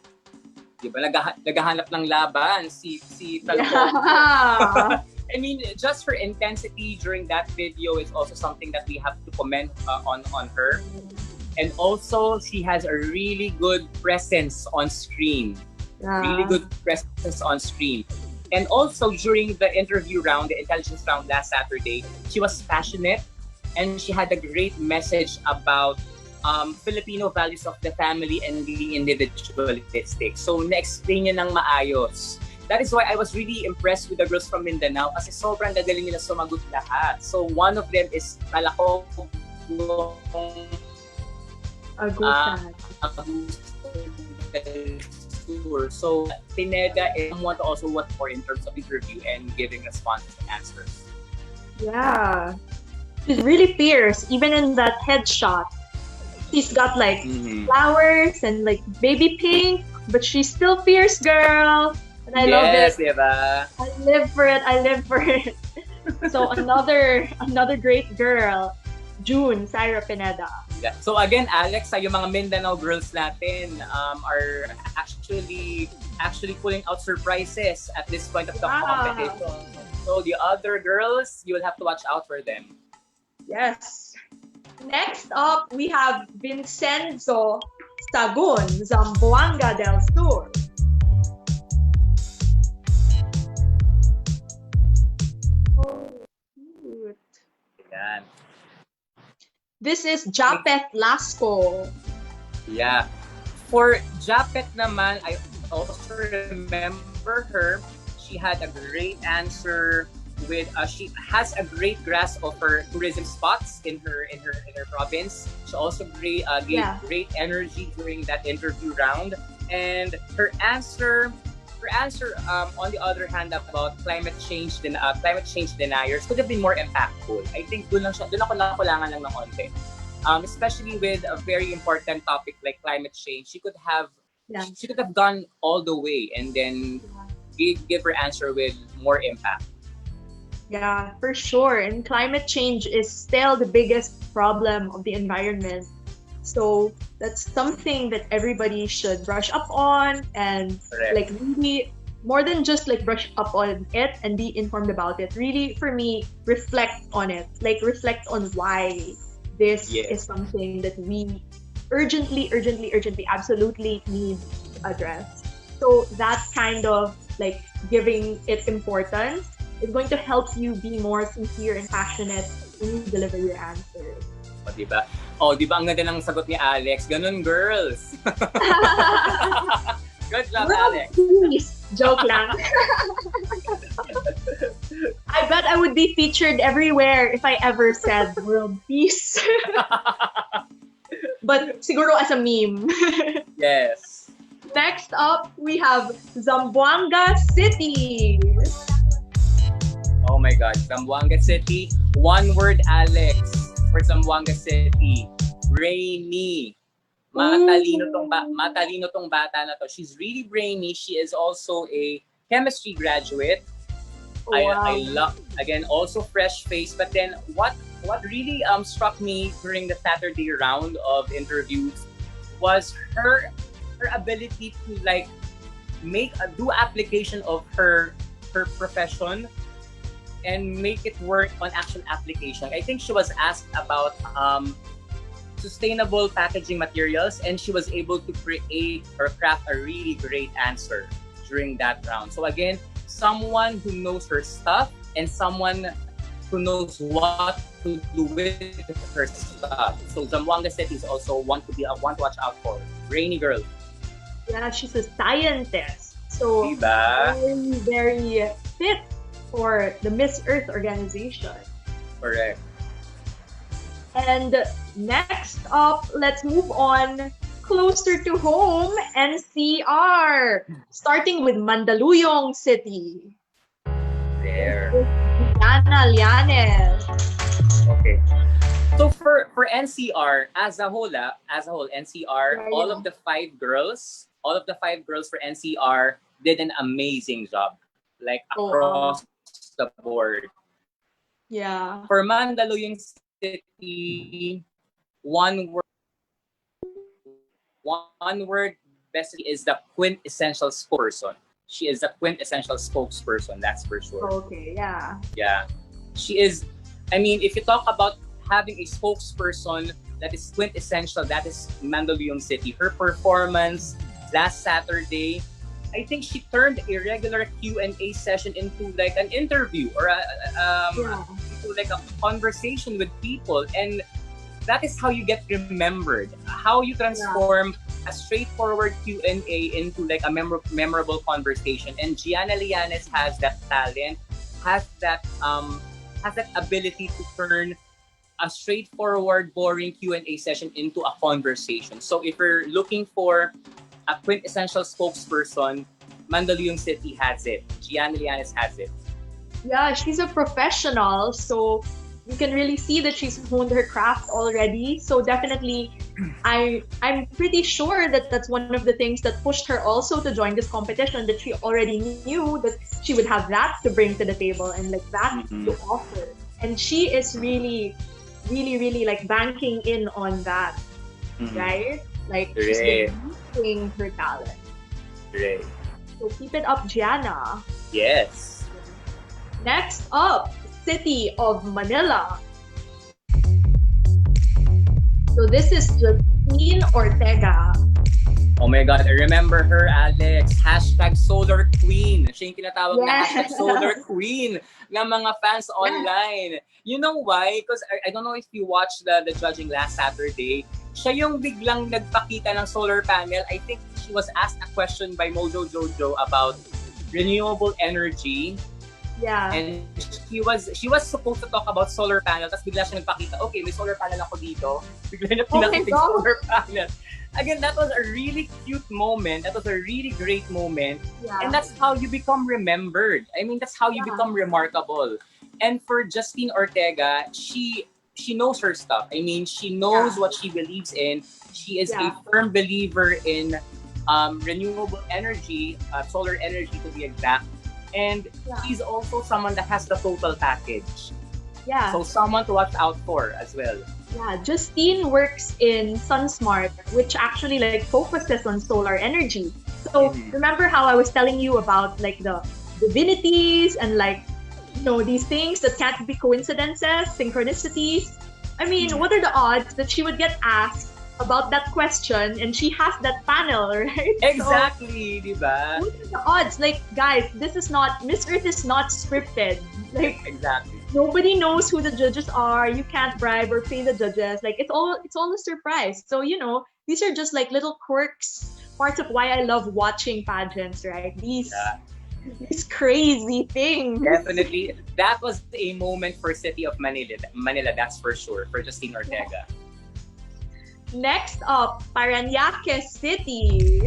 di ba, naghahanap ng laban si Talacogon.
Yeah.
I mean, just her intensity during that video is also something that we have to comment on her. And also, she has a really good presence on screen. Really good presence on screen. And also, during the interview round, the intelligence round last Saturday, she was passionate and she had a great message about Filipino values of the family and the individualistic. So, na-explain niya ng maayos. That is why I was really impressed with the girls from Mindanao kasi sobrang gagaling nila sumagot lahat. So, one of them is Talacogon.
Agusan.
So, Pineda is someone to also watch for in terms of interview and giving responses and answers.
Yeah. She's really fierce, even in that headshot. She's got like flowers and like baby pink, but she's still fierce, girl. And I love it.
Diba?
I live for it. I live for it. So another great girl, June Syra Pineda.
Yeah. So again, Alex, yung mga Mindanao girls natin are actually pulling out surprises at this point of the competition. So the other girls, you will have to watch out for them.
Yes. Next up, we have Vincenzo Sagun, Zamboanga del Sur. Oh, cute.
Yan.
This is Japet Lasco.
Yeah. For Japet naman, I also remember her. She had a great answer with she has a great grasp of her tourism spots in her province. She also gave great energy during that interview round, and her answer on the other hand about climate change deniers could have been more impactful. I think doon ako nakulangan lang ng konti. Especially with a very important topic like climate change, she could have gone all the way and then give her answer with more impact.
Yeah, for sure. And climate change is still the biggest problem of the environment. So that's something that everybody should brush up on and like really more than just like brush up on it and be informed about it. Really, for me, reflect on it. Like reflect on why this is something that we urgently, absolutely need to address. So that kind of like giving it importance is going to help you be more sincere and passionate when you deliver your answers.
O, diba? O, diba ang ganda ng sagot ni Alex? Ganun, girls! Good job, Alex!
Peace. Joke lang. I bet I would be featured everywhere if I ever said world peace. but siguro as a meme.
Yes.
Next up, we have Zamboanga City.
Oh my God. Zamboanga City. One word, Alex, for Zamboanga City. Rainy. Matalino tong bata na to. She's really brainy. She is also a chemistry graduate. I love, again, also fresh face. But then what really struck me during the Saturday round of interviews was her ability to like do application of her profession and make it work on actual application. I think she was asked about sustainable packaging materials, and she was able to create or craft a really great answer during that round. So again, someone who knows her stuff and someone who knows what to do with her stuff. So Zamboanga City is also one to watch out for. Rainy girl.
Yeah, she's a scientist. So
Diba?
very, very fit for the Miss Earth organization.
Correct.
And next up, let's move on closer to home, NCR. Starting with Mandaluyong City.
There.
Diana Llanes.
Okay. So for NCR as a whole, NCR, all of the five girls for NCR did an amazing job, like across the board.
Yeah.
For Mandaluyong City, one word best is the quintessential spokesperson. She is the quintessential spokesperson, that's for sure.
Okay, yeah.
Yeah. She is, I mean, if you talk about having a spokesperson that is quintessential, that is Mandaluyong City. Her performance last Saturday, I think she turned a regular Q&A session into like an interview or into like a conversation with people, and that is how you get remembered. How you transform a straightforward Q&A into like a memorable conversation. And Gianna Llanes has that talent, has that ability to turn a straightforward, boring Q&A session into a conversation. So if you're looking for a quintessential spokesperson, Mandaluyong City has it. Gianna Llanes has it.
Yeah, she's a professional, so you can really see that she's honed her craft already. So definitely, I'm pretty sure that that's one of the things that pushed her also to join this competition, that she already knew that she would have that to bring to the table and like that to offer. And she is really, really, really like banking in on that, right? Like she's been using her talent.
Great.
So keep it up, Gianna.
Yes.
Next up, City of Manila. So this is Justine Ortega.
Oh my God, I remember her, Alex. Hashtag Solar Queen. Siya yung tinatawag na hashtag Solar Queen ng mga fans online. You know why? Because I don't know if you watched the judging last Saturday. Siya yung biglang nagpakita ng solar panel. I think she was asked a question by Mojo Jojo about renewable energy.
Yeah.
And she was supposed to talk about solar panel, tapos bigla siya nagpakita, okay, may solar panel ako dito. Bigla niya pinakita yung solar panel. Again, that was a really cute moment. That was a really great moment.
Yeah.
And that's how you become remembered. I mean, that's how you become remarkable. And for Justine Ortega, she knows her stuff. I mean, she knows what she believes in. She is a firm believer in renewable energy, solar energy to be exact. And she's also someone that has the total package.
Yeah.
So someone to watch out for as well.
Yeah, Justine works in SunSmart, which actually like focuses on solar energy. So remember how I was telling you about like the divinities and like, you know, these things that can't be coincidences, synchronicities. I mean, what are the odds that she would get asked about that question and she has that panel, right?
Exactly, diba?
What are the odds? Like, guys, this is not, Miss Earth is not scripted. Like,
exactly.
Nobody knows who the judges are. You can't bribe or pay the judges. Like, it's all a surprise. So, you know, these are just like little quirks, parts of why I love watching pageants, right? These crazy things.
Definitely. That was a moment for City of Manila, that's for sure, for Justine Ortega.
Next up, Parañaque City.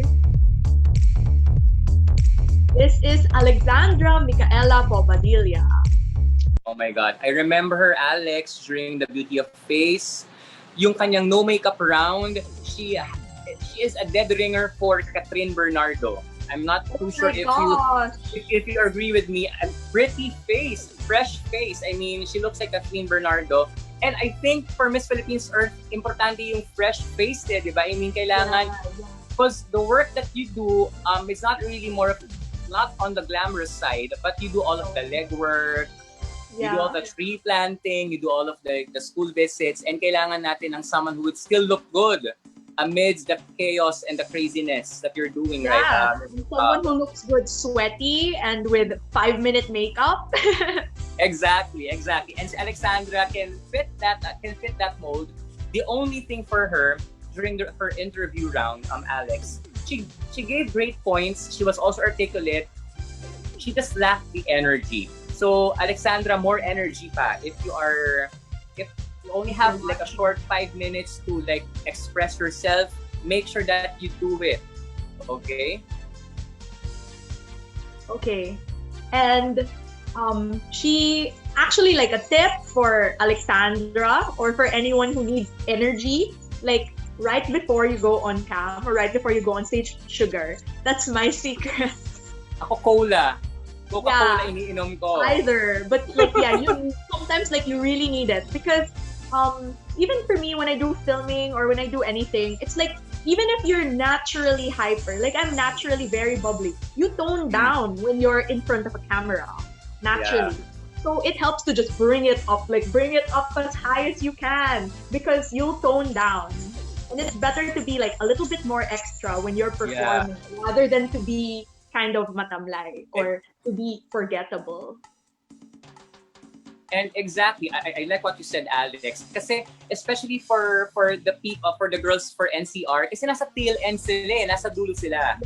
This is Alexandra Micaela Bobadilla.
Oh my God. I remember her, Alex, during the Beauty of Face. Yung kanyang no makeup round, she is a dead ringer for Catherine Bernardo. I'm not too sure
Oh my gosh.
if you agree with me. A pretty face, fresh face. I mean, she looks like Catherine Bernardo. And I think for Miss Philippines Earth, importante yung fresh face eh, di ba? I mean, kailangan, because the work that you do, it's not really not on the glamorous side, but you do all of the legwork, you do all the tree planting, you do all of the school visits, and kailangan natin ng someone who would still look good amidst the chaos and the craziness that you're doing, right?
Someone who looks good sweaty and with 5-minute makeup.
Exactly. And si Alexandra can fit that mold. The only thing for her during her interview round, Alex, she gave great points. She was also articulate. She just lacked the energy. So Alexandra, more energy pa. If you only have like a short 5 minutes to like express yourself, make sure that you do it. Okay?
Okay. And she actually, like, a tip for Alexandra or for anyone who needs energy, like right before you go on cam or right before you go on stage, sugar. That's my secret.
Ako cola. Coca-Cola iniinom ko.
Either. But like, yeah, sometimes like you really need it because even for me, when I do filming or when I do anything, it's like, even if you're naturally hyper, like I'm naturally very bubbly, you tone down when you're in front of a camera, naturally. Yeah. So it helps to just bring it up as high as you can because you'll tone down. And it's better to be like a little bit more extra when you're performing rather than to be kind of matamlay or to be forgettable.
And exactly, I like what you said, Alex. Kasi especially for the people, for the girls for NCR, kasi nasa tail end sila, nasa dulo sila.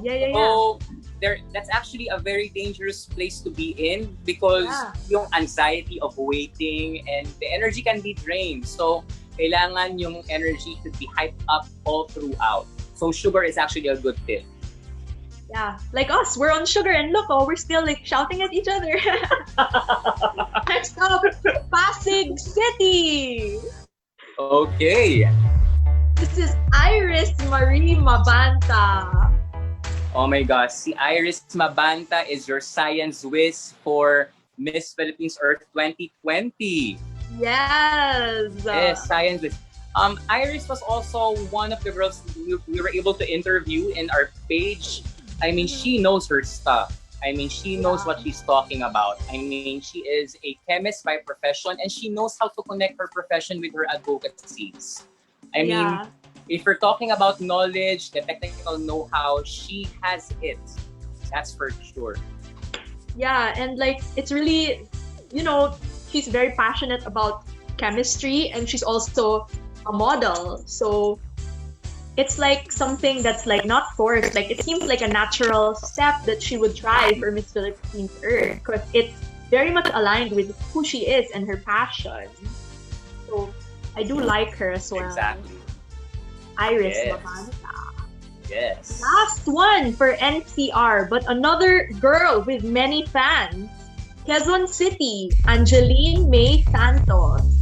Yeah.
So that's actually a very dangerous place to be in because yung anxiety of waiting and the energy can be drained. So kailangan yung energy to be hyped up all throughout. So sugar is actually a good tip.
Yeah, like us, we're on sugar and look, we're still like shouting at each other. Next up, Pasig City.
Okay.
This is Iris Marie Mabanta.
Oh my gosh, si Iris Mabanta is your science whiz for Miss Philippines Earth 2020.
Yes,
science whiz. Iris was also one of the girls we were able to interview in our page. I mean, she knows her stuff. I mean, she knows what she's talking about. I mean, she is a chemist by profession and she knows how to connect her profession with her advocacies. I mean, if we're talking about knowledge, the technical know-how, she has it. That's for sure.
Yeah, and like, it's really, she's very passionate about chemistry and she's also a model. So it's like something that's like not forced. Like it seems like a natural step that she would try for Miss Philippines Earth because it's very much aligned with who she is and her passion. So I do like her as well.
Exactly.
Iris Mabanta.
Yes.
Last one for NCR, but another girl with many fans. Quezon City, Angeline May Santos.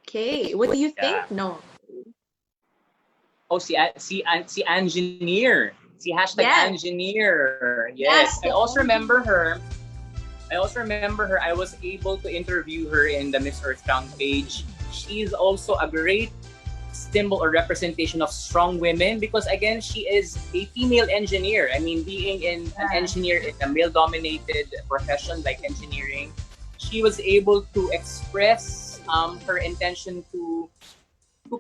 Okay, what do you think? No.
Oh, si Engineer. Si hashtag Engineer. Yes. I also remember her. I was able to interview her in the Miss Earth Crown page. She's also a great symbol or representation of strong women because, again, she is a female engineer. I mean, being an engineer in a male-dominated profession like engineering, she was able to express her intention to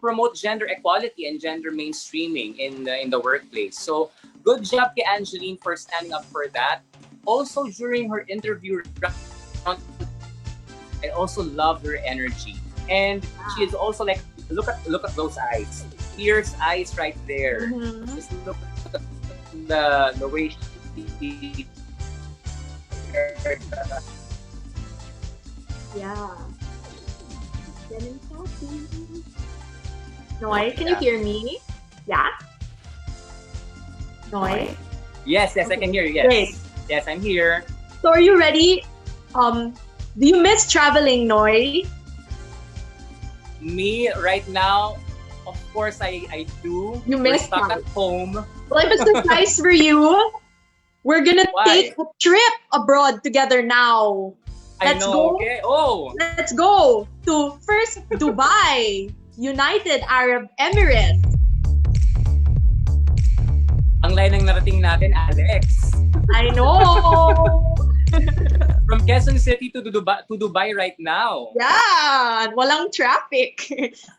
promote gender equality and gender mainstreaming in the workplace. So good job to Angeline for standing up for that. Also during her interview, I also loved her energy, and she is also like look at those eyes, fierce eyes right there. Just look at the way she
Yeah. Getting salty. Noy, can you
Yeah.
hear me? Yeah? Noy?
Yes, yes, I
Okay,
can hear you. Yes.
great.
Yes, I'm here.
So are you ready? Do you miss traveling, Noy?
Me right now, of course I do.
You
We're
miss
stuck at
traveling.
home.
Well, if it's nice for you, we're gonna take
Why?
a trip abroad together now.
I
Let's
know,
go.
okay? Oh,
Let's go to first Dubai, United Arab Emirates.
ang layo ng narating natin, Alex.
I know.
From Quezon City to Dubai right now.
Yeah, walang traffic.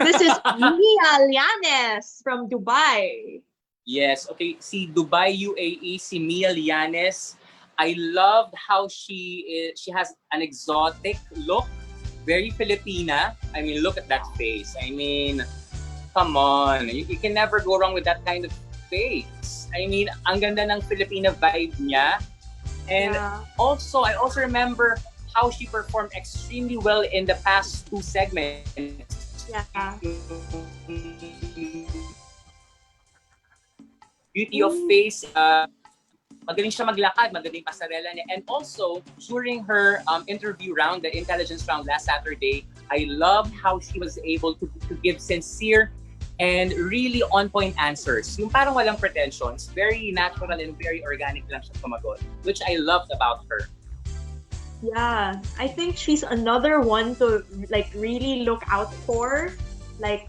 This is Mia Llanes from Dubai.
Yes, okay. Si Dubai, UAE, si Mia Lianes. I loved how she has an exotic look, very Filipina. I mean, look at that face. I mean, come on. You can never go wrong with that kind of face. I mean, ang ganda ng Filipina vibe niya. And
Yeah.
also, I also remember how she performed extremely well in the past two segments.
Yeah.
Beauty of face, magaling siya maglakad, magaling pasarela niya. And also, during her interview round, the intelligence round last Saturday, I loved how she was able to give sincere and really on-point answers. Yung parang walang pretensions, very natural and very organic lang siya sumagot, which I loved about her.
Yeah, I think she's another one to like really look out for. Like,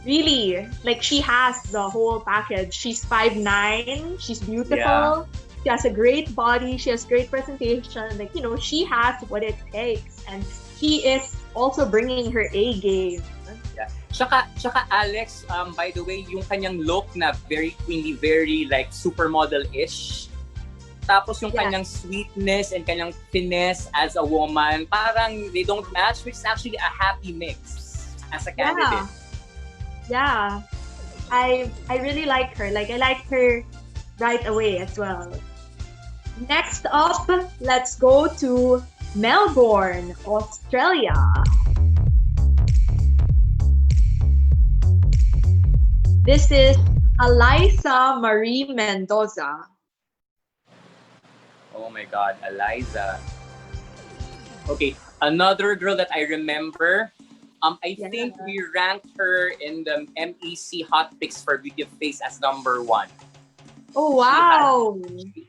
really, like she has the whole package. She's 5'9", she's beautiful,
Yeah.
she has a great body, she has great presentation. Like, you know, she has what it takes, and she is also bringing her A game.
Yeah. Tsaka Alex, by the way, yung kanyang look na very queenly, very like supermodel-ish. Tapos yung
Yeah.
kanyang sweetness and kanyang finesse as a woman, parang they don't match, which is actually a happy mix as a candidate.
Yeah. I really like her. Like I like her right away as well. Next up, let's go to Melbourne, Australia. This is Eliza Marie Mendoza.
Oh my God, Eliza. Okay, another girl that I remember. I
Yeah.
think we ranked her in the MEC Hot Picks for Beauty of Face as number 1.
Oh wow.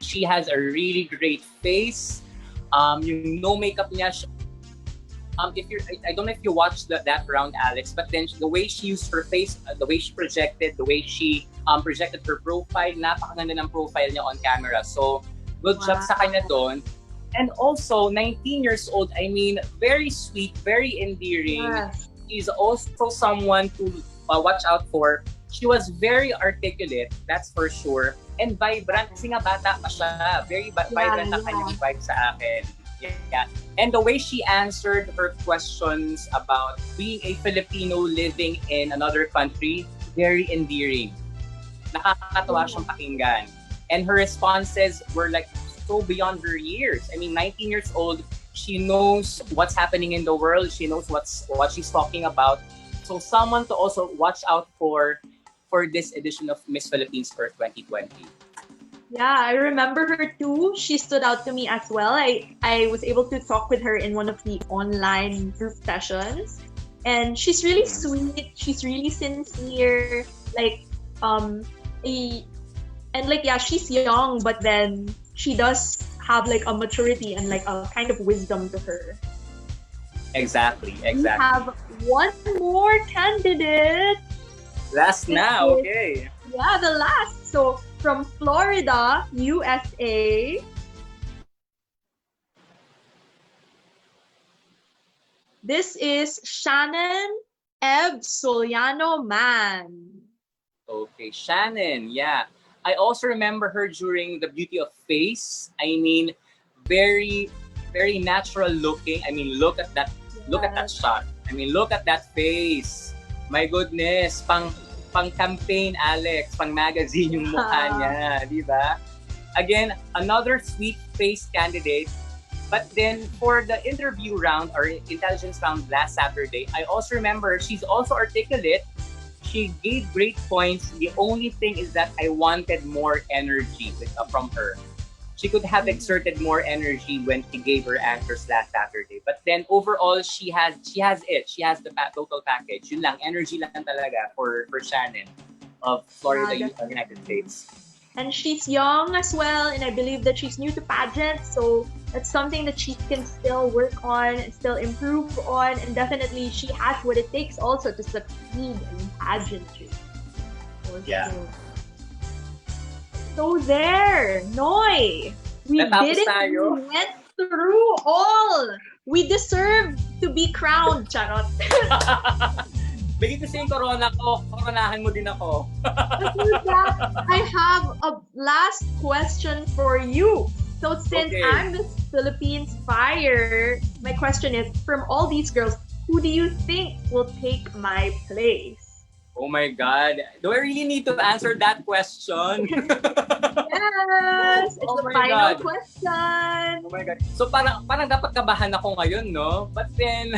She has a really great face. Yung no makeup niya. If you're, I don't know if you watched that round, Alex, but then the way she used her face, the way she projected, the way she projected her profile, napakaganda ng profile niya on camera. So, good job sa kanya doon. And also, 19 years old, I mean, very sweet, very endearing.
Yes.
She's also someone to watch out for. She was very articulate, that's for sure. And vibrant, kasi nga bata pa siya. Very vibrant ang kanyang vibe sa akin. Yeah. And the way she answered her questions about being a Filipino living in another country, very endearing. Nakakatawa siyang pakinggan. And her responses were like so beyond her years. I mean, 19 years old, she knows what's happening in the world. She knows what she's talking about. So someone to also watch out for this edition of Miss Philippines for 2020.
Yeah, I remember her too. She stood out to me as well. I was able to talk with her in one of the online group sessions. And she's really sweet. She's really sincere. Like, she's young, but then she does have like a maturity and like a kind of wisdom to her.
Exactly.
We have one more candidate.
Last now, okay.
Yeah, the last. So from Florida, USA. This is Shannon Eb Soliano Man.
Okay, Shannon, yeah. I also remember her during the Beauty of Face. I mean, very, very natural looking. I mean, look at that shot. I mean, look at that face. My goodness, pang campaign, Alex, pang magazine yung mukha niya, di ba? Again, another sweet face candidate. But then for the interview round or intelligence round last Saturday, I also remember she's also articulate. She gave great points. The only thing is that I wanted more energy from her. She could have exerted more energy when she gave her answers last Saturday. But then overall, she has it. She has the total package. Yun lang, energy lang talaga for Shannon of Florida, United States.
And she's young as well, and I believe that she's new to pageants, so that's something that she can still work on and still improve on, and definitely she has what it takes also to succeed in pageantry.
Yeah.
So there, Noy, we
Natapos
did it.
tayo.
We went through all. We deserve to be crowned, charot.
Bigyan ko sa yung corona ko, koronahan mo din ako.
I have a last question for you. So since
Okay.
I'm Miss Philippines Fire, my question is, from all these girls, who do you think will take my place?
Oh my God. Do I really need to answer that question?
Yes! It's
Oh
the
my
final
God.
question.
Oh my God. So parang dapat kabahan ako ngayon, no? But then,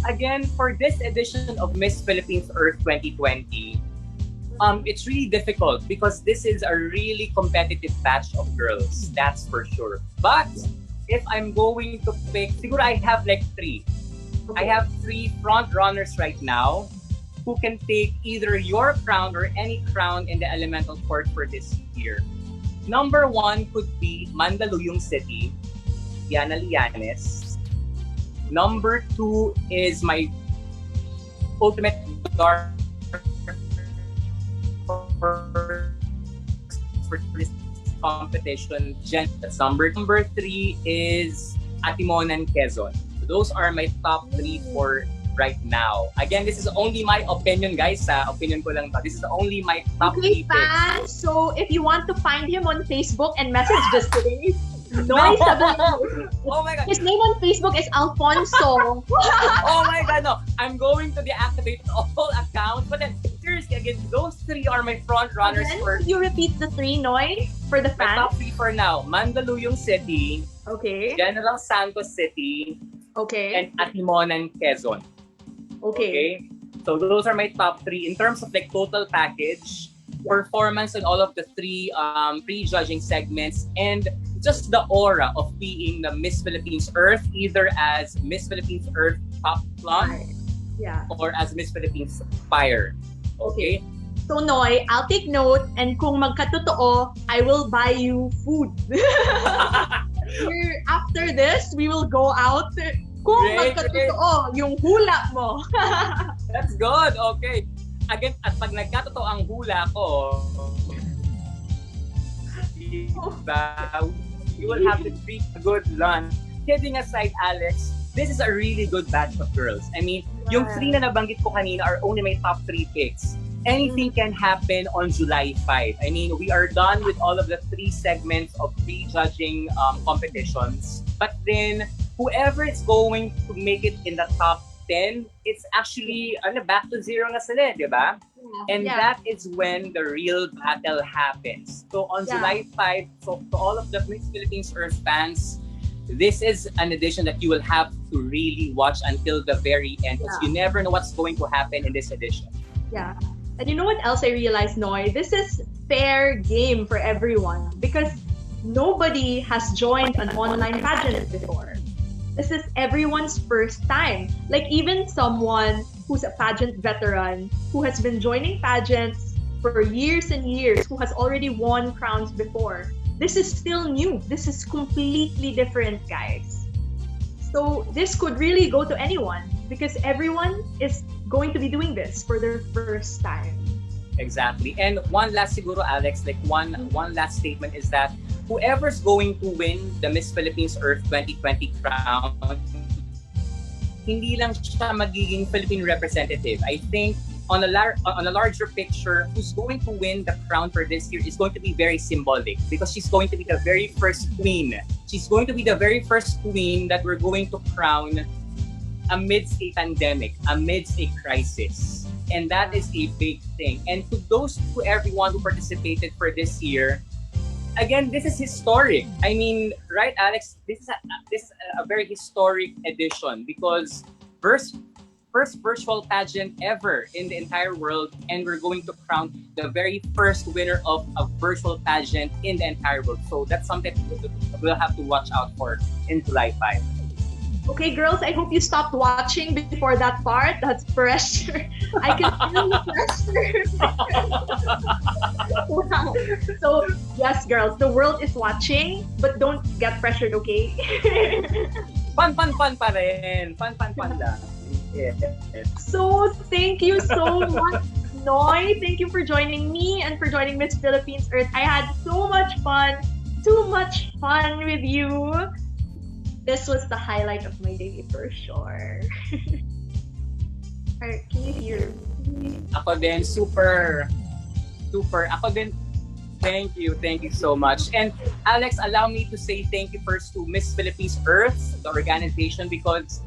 again, for this edition of Miss Philippines Earth 2020, it's really difficult because this is a really competitive batch of girls, that's for sure. But if I'm going to pick, siguro I have like three. I have three front runners right now who can take either your crown or any crown in the elemental court for this year. Number one could be Mandaluyong City, Diana Lianes. Number two is my ultimate dark for this competition. That's number three is Atimonan Quezon. Those are my top three for right now. Again, this is only my opinion, guys. Opinion ko lang to. This is only my top
Okay,
three picks.
fans. So if you want to find him on Facebook and message just today, Noy Sabilano.
Oh my God.
His name on Facebook is Alfonso.
Oh my God, no. I'm going to deactivate all accounts. But then, seriously, again, those three are my front runners
Again,
for
could you repeat the three, Noy, for the
my top
fans?
three for now. Mandaluyong City,
Okay.
General Santos City,
Okay.
and Atimonan Quezon.
Okay.
So those are my top three in terms of like total package, performance in all of the three pre-judging segments, and just the aura of being the Miss Philippines Earth, either as Miss Philippines Earth Top Plum
Yeah.
or as Miss Philippines Fire. Okay?
So, Noy, I'll take note, and kung magkatotoo, I will buy you food. After this, we will go out. Kung
Great,
magkatotoo, yung hula mo.
That's good. Okay. Again, at pag nagkatotoo ang hula ko, you will have to treat a good lunch. Kidding aside, Alex, this is a really good batch of girls. I mean, yung three na nabanggit ko kanina are only my top three picks. Anything can happen on July 5. I mean, we are done with all of the three segments of pre-judging competitions. But then, whoever is going to make it in the top 10, it's actually back to zero na sila, di ba? And that is when the real battle happens. So on July 5, so to all of the Miss Philippines Earth fans, this is an edition that you will have to really watch until the very end because you never know what's going to happen in this edition.
Yeah. And you know what else I realized, Noy? This is fair game for everyone because nobody has joined an online pageant before. This is everyone's first time. Like even someone who's a pageant veteran, who has been joining pageants for years and years, who has already won crowns before. This is still new. This is completely different, guys. So this could really go to anyone because everyone is going to be doing this for their first time.
Exactly. And one last siguro, Alex, like one last statement is that whoever's going to win the Miss Philippines Earth 2020 crown, hindi lang siya magiging Philippine representative. I think on a larger picture, who's going to win the crown for this year is going to be very symbolic because she's going to be the very first queen. She's going to be the very first queen that we're going to crown amidst a pandemic, amidst a crisis. And that is a big thing. And to everyone who participated for this year, again, this is historic. I mean, right, Alex? This is a very historic edition because first virtual pageant ever in the entire world, and we're going to crown the very first winner of a virtual pageant in the entire world. So that's something we'll have to watch out for in July 5.
Okay, girls, I hope you stopped watching before that part. That's pressure. I can feel the pressure. Wow. So, yes, girls, the world is watching, but don't get pressured, okay?
Fun pa rin. Fun lang. Yes.
So, thank you so much, Noy. Thank you for joining me and for joining Miss Philippines Earth. I had so much fun, too much fun with you. This was the highlight of my day for sure. Alright, can you hear me?
Ako din, super. Ako din, thank you so much. And Alex, allow me to say thank you first to Miss Philippines Earth, the organization, because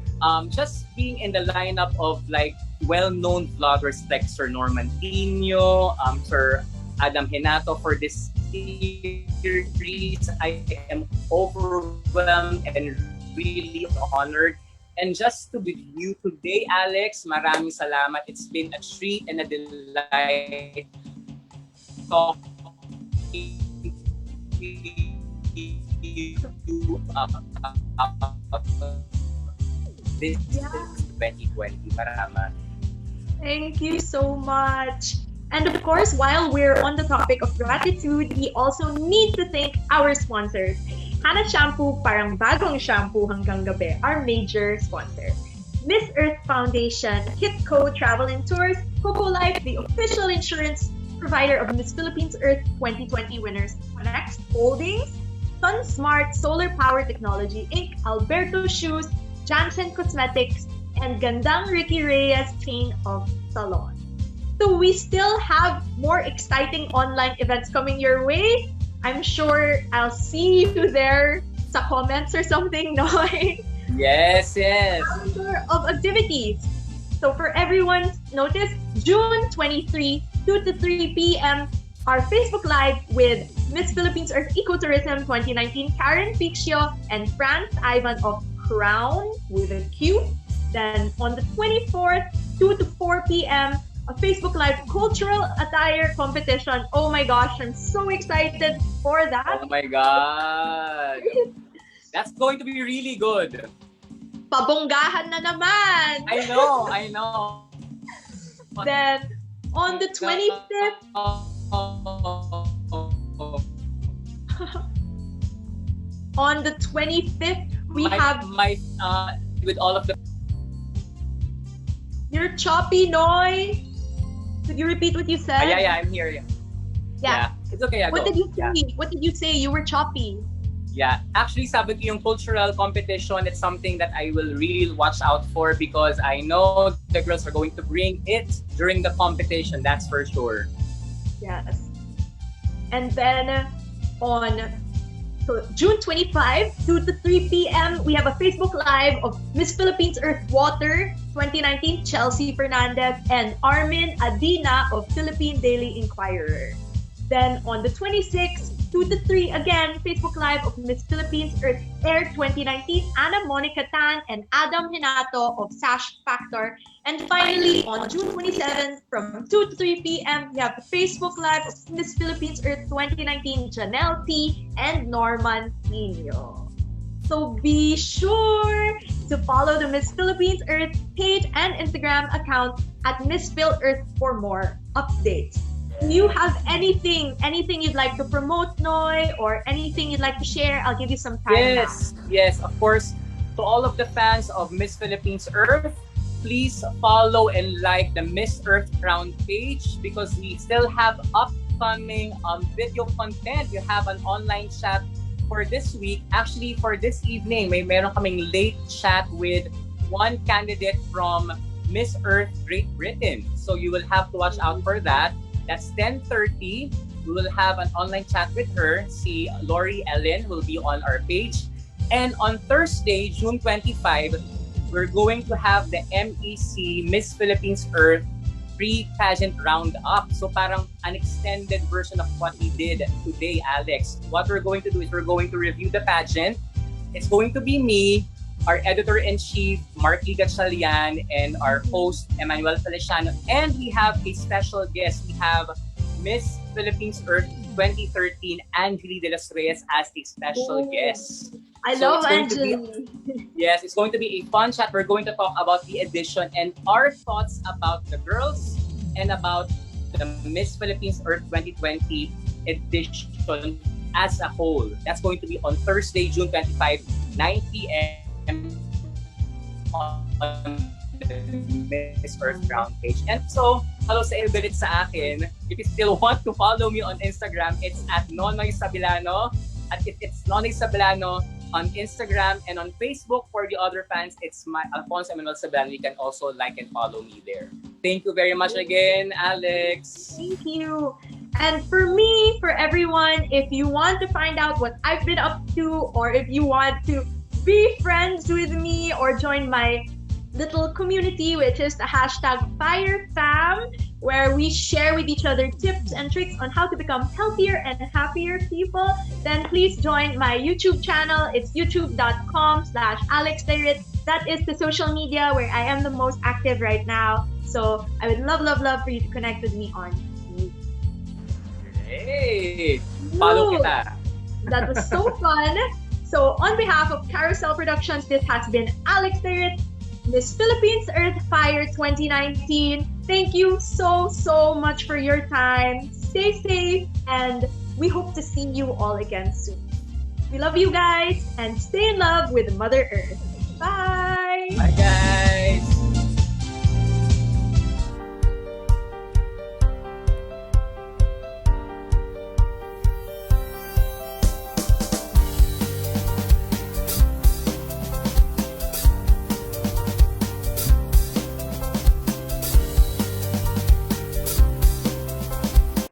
just being in the lineup of like well-known vloggers like Sir Norman Tino, Sir Adam Hinato for this series, I am overwhelmed and really honored. And just to be with you today, Alex, maraming salamat. It's been a treat and a delight talking to you about this 2020. Maraming.
Thank you so much. And of course, while we're on the topic of gratitude, we also need to thank our sponsors. Hana Shampoo, parang bagong shampoo hanggang gabi, our major sponsor. Miss Earth Foundation, Hitco Travel and Tours, Coco Life, the official insurance provider of Miss Philippines Earth 2020 winners, Connect Holdings, Sun Smart Solar Power Technology Inc., Alberto Shoes, Janssen Cosmetics, and Gandang Ricky Reyes Chain of Salon. So we still have more exciting online events coming your way. I'm sure I'll see you there sa comments or something, no?
Yes.
Calendar of activities. So for everyone's notice, June 23, 2 to 3 p.m., our Facebook Live with Miss Philippines Earth Ecotourism 2019, Karen Pixio and Franz Ivan of Crown with a Q. Then on the 24th, 2 to 4 p.m., a Facebook Live cultural attire competition. Oh my gosh, I'm so excited for that.
Oh my God. That's going to be really good.
Pabonggahan na naman.
I know.
Then on the 25th, on the 25th, we have
with all of the.
You're choppy, Noy. Could you repeat what you said?
Yeah, I'm here. Yeah. It's okay.
What did you say? What did you say? You were choppy.
Yeah. Actually, sabi ko yung cultural competition, it's something that I will really watch out for because I know the girls are going to bring it during the competition. That's for sure.
Yes. And then on June 25, 2 to 3 p.m., we have a Facebook Live of Miss Philippines Earth Water 2019, Chelsea Fernandez and Armin Adina of Philippine Daily Inquirer. Then on the 26th, 2 to 3, again, Facebook Live of Miss Philippines Earth Air 2019, Ana Monica Tan and Adam Hinato of Sash Factor. And finally, on June 27th, from 2 to 3 p.m., we have the Facebook Live of Miss Philippines Earth 2019, Janelle T. and Norman Nino. So be sure to follow the Miss Philippines Earth page and Instagram account at Miss Phil Earth for more updates. Do you have anything you'd like to promote, Noy, or anything you'd like to share? I'll give you some time
Yes, of course. To all of the fans of Miss Philippines Earth, please follow and like the Miss Earth Crown page because we still have upcoming video content. We have an online chat for this week. Actually, for this evening, meron kaming late chat with one candidate from Miss Earth Great Britain. So you will have to watch out for that. That's 10:30. We will have an online chat with her. Si Lori Ellen will be on our page. And on Thursday, June 25, we're going to have the MEC Miss Philippines Earth pre-pageant roundup. So parang an extended version of what we did today, Alex. What we're going to do is we're going to review the pageant. It's going to be me, our editor-in-chief, Mark Ligatchalian, and our host, Emmanuel Feliciano. And we have a special guest. We have Miss Philippines Earth 2013, Angeli de los Reyes, as a special guest.
I
So
love
it's going to
Angeli.
Yes, it's going to be a fun chat. We're going to talk about the edition and our thoughts about the girls and about the Miss Philippines Earth 2020 edition as a whole. That's going to be on Thursday, June 25, 9 p.m. on the Miss Earth ground page. And so, follow sa Ilbelit sa akin. If you still want to follow me on Instagram, it's at Nonoy Sabilano. At if it's Nonoy Sabilano on Instagram and on Facebook, for the other fans, it's my Alfonso Sabilano. You can also like and follow me there. Thank you very much again, Alex.
Thank you. And for me, for everyone, if you want to find out what I've been up to, or if you want to be friends with me or join my little community, which is the hashtag FireFam, where we share with each other tips and tricks on how to become healthier and happier people, then please join my YouTube channel. It's youtube.com/AlexDayrit. That is the social media where I am the most active right now. So I would love, love, love for you to connect with me on YouTube.
Hey, follow kita.
That was so fun. So on behalf of Carousel Productions, this has been Alex Dayrit, Miss Philippines Earth Fire 2019. Thank you so, so much for your time. Stay safe, and we hope to see you all again soon. We love you guys, and stay in love with Mother Earth. Bye!
Bye, guys.